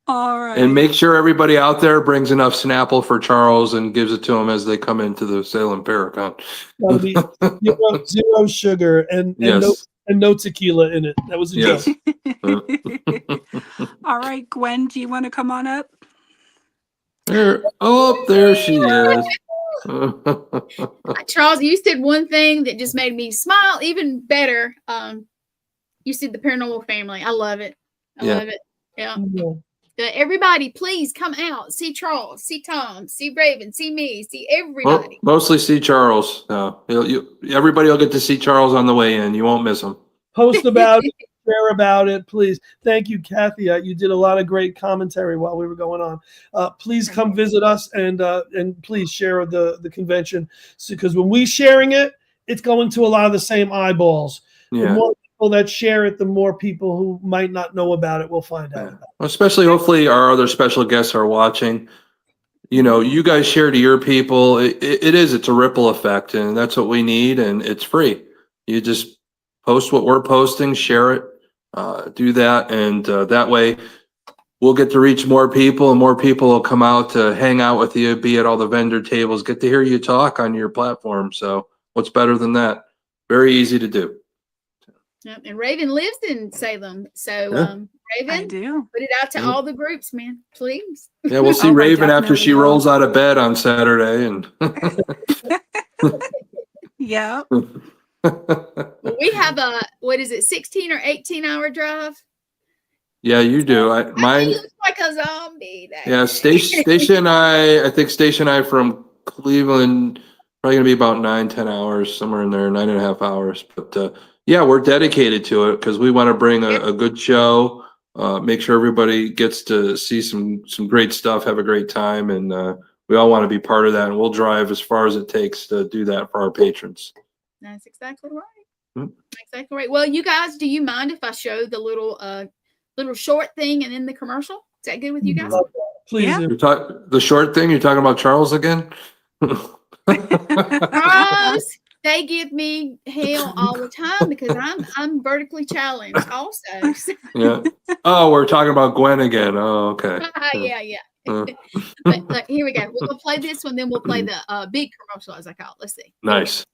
All right.
And make sure everybody out there brings enough Snapple for Charles and gives it to him as they come into the Salem Paracon.
That'll be zero sugar and
Yes.
no tequila in it. That was a
Yes.
joke.
All right, Gwen, do you want to come on up?
There she is.
Charles, you said one thing that just made me smile even better. You said the paranormal family. I love it. I love it. Yeah. Everybody, please come out. See Charles. See Tom. See Raven. See me. See everybody.
Mostly see Charles. Everybody will get to see Charles on the way in. You won't miss him.
Post about it. Share about it, please. Thank you, Kathy. You did a lot of great commentary while we were going on. Please come visit us and please share the convention, because when we sharing it, it's going to a lot of the same eyeballs.
Yeah.
The more people that share it, the more people who might not know about it will find out about it.
Especially, hopefully, our other special guests are watching. You know, you guys share to your people. It's a ripple effect, and that's what we need, and it's free. You just post what we're posting, share it, do that, and that way we'll get to reach more people, and more people will come out to hang out with you, be at all the vendor tables, get to hear you talk on your platform. So what's better than that? Very easy to do.
Yep. And Raven lives in Salem. So Raven,
I do.
put it out to all the groups, man. Please.
Yeah, we'll see Raven after she rolls out of bed on Saturday. And
yeah.
Well, we have a, 16 or 18-hour drive?
Yeah, you do. Mine
looks like a zombie.
Yeah, Station I think Station I from Cleveland, probably gonna be about 9-10 hours, somewhere in there, 9.5 hours. But yeah, we're dedicated to it because we want to bring a good show, make sure everybody gets to see some great stuff, have a great time, and we all want to be part of that. And we'll drive as far as it takes to do that for our patrons.
That's exactly right. Exactly right. Well, you guys, do you mind if I show the little short thing and then the commercial? Is that good with you guys?
Please.
Yeah.
The short thing, you're talking about Charles again?
Charles, they give me hell all the time because I'm vertically challenged also.
Yeah. Oh, we're talking about Gwen again. Oh, okay.
Yeah. But here we go. We're gonna play this one, then we'll play the big commercial, as I call it. Let's see.
Nice.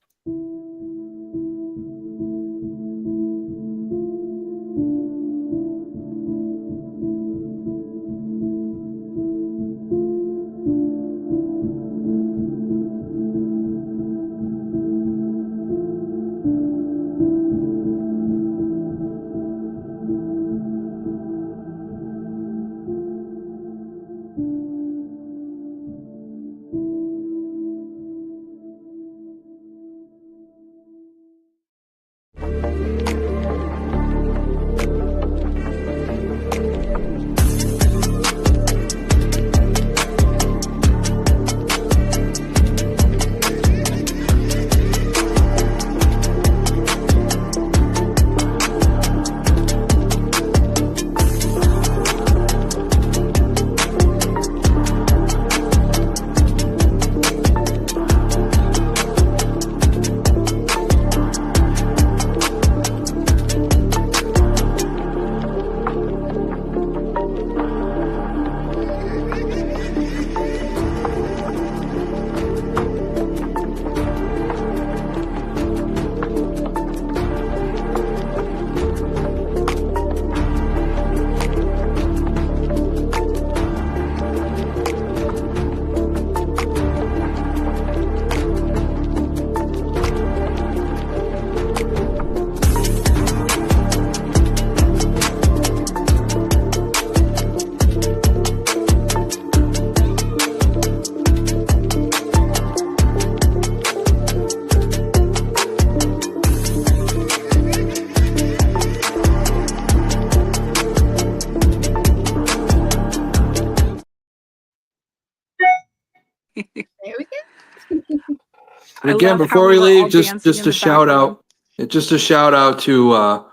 And
I
again,
love how
before
we
we
were all
leave,
dancing
just
in
a
the
shout
background.
out, just a shout out to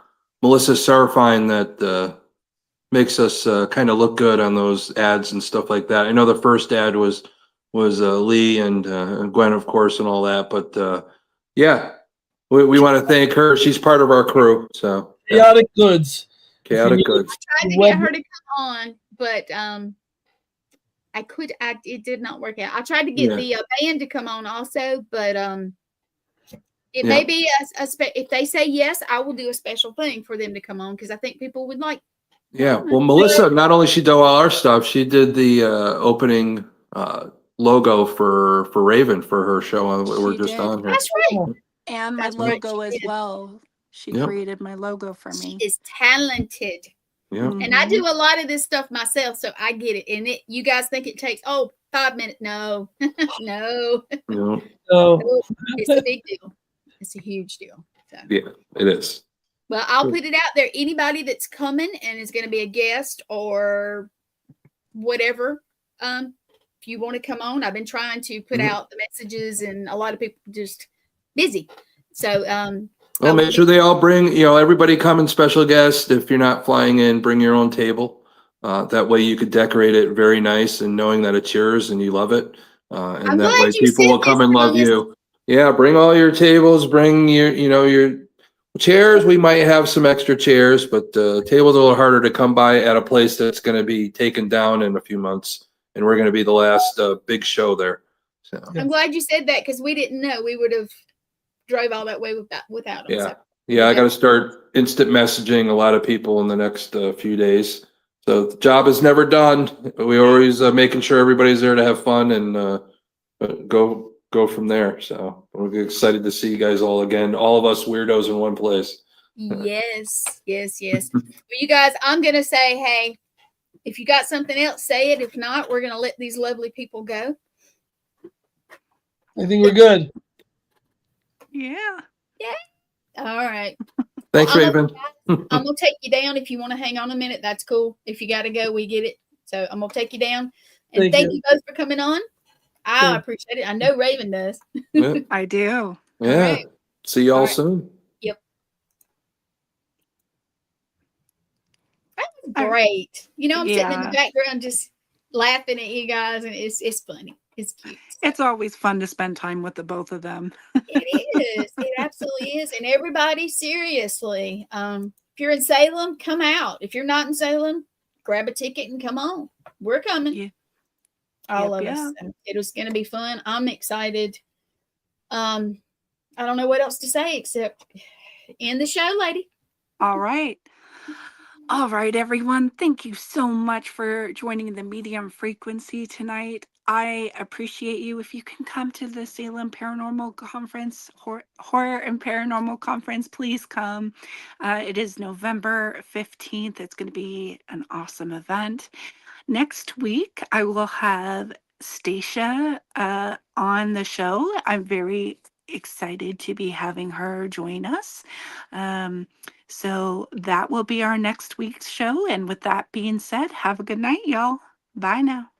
Melissa Serafine that makes us kind of look good on those ads and stuff like that. I know the first ad was Lee and Gwen, of course, and all that. But yeah, we want to thank her. She's part of our crew. So yeah.
Chaotic Goods. If you
Chaotic
need
Goods.
Tried to get her to come on, but it did not work out. I tried to get the band to come on also, but it may be if they say yes, I will do a special thing for them to come on because I think people would like.
Yeah. Well, Melissa, not only she did all our stuff, she did the opening logo for Raven for her show. We're
She
just
did.
on here.
That's right.
And my
That's right,
logo
she
as
did.
well. She
Yep.
created my logo for
She
me.
is talented.
Yeah.
And I do a lot of this stuff myself, so I get it. And you guys think it takes 5 minutes? No, no,
Yeah.
Oh,
it's a big deal. It's a huge deal. So.
Yeah, it is.
Well, I'll put it out there. Anybody that's coming and is going to be a guest or whatever, if you want to come on, I've been trying to put out the messages, and a lot of people just busy. So,
well, make sure they all bring, everybody come and special guest. If you're not flying in, bring your own table. That way you could decorate it very nice and knowing that it's yours and you love it. And
I'm
that
glad
way
you
people
said
will come
this,
and love
Thomas.
you. Yeah, bring all your tables, bring your chairs. We might have some extra chairs, but tables are a little harder to come by at a place that's going to be taken down in a few months. And we're going to be the last big show there. So
I'm glad you said that because we didn't know. We would have drove all that way without them.
yeah.
So.
Yeah, I got to start instant messaging a lot of people in the next few days. So the job is never done. We always making sure everybody's there to have fun and go from there. So we're excited to see you guys all again. All of us weirdos in one place.
Yes. Well, you guys, I'm gonna say, hey, if you got something else, say it. If not, we're gonna let these lovely people go.
I think we're good.
Yeah.
All right.
Thanks,
Well,
Raven.
I'm gonna take you down. If you want to hang on a minute, that's cool. If you got to go, we get it. So I'm gonna take you down. And thank you both for coming on. I appreciate it. I know Raven does.
Yeah.
I do.
Yeah.
Right.
See y'all soon.
Yep. That was great. I'm sitting in the background just laughing at you guys, and it's funny. It's cute.
It's always fun to spend time with the both of them.
It is. It absolutely is. And everybody, seriously, if you're in Salem, come out. If you're not in Salem, grab a ticket and come on. We're coming.
Yeah.
All of us. So it was going to be fun. I'm excited. I don't know what else to say except end the show, lady.
All right. All right, everyone. Thank you so much for joining the Medium Frequency tonight. I appreciate you. If you can come to the Salem Paranormal Conference, Horror and Paranormal Conference, please come. It is November 15th. It's going to be an awesome event. Next week, I will have Stacia on the show. I'm very excited to be having her join us. So that will be our next week's show. And with that being said, have a good night, y'all. Bye now.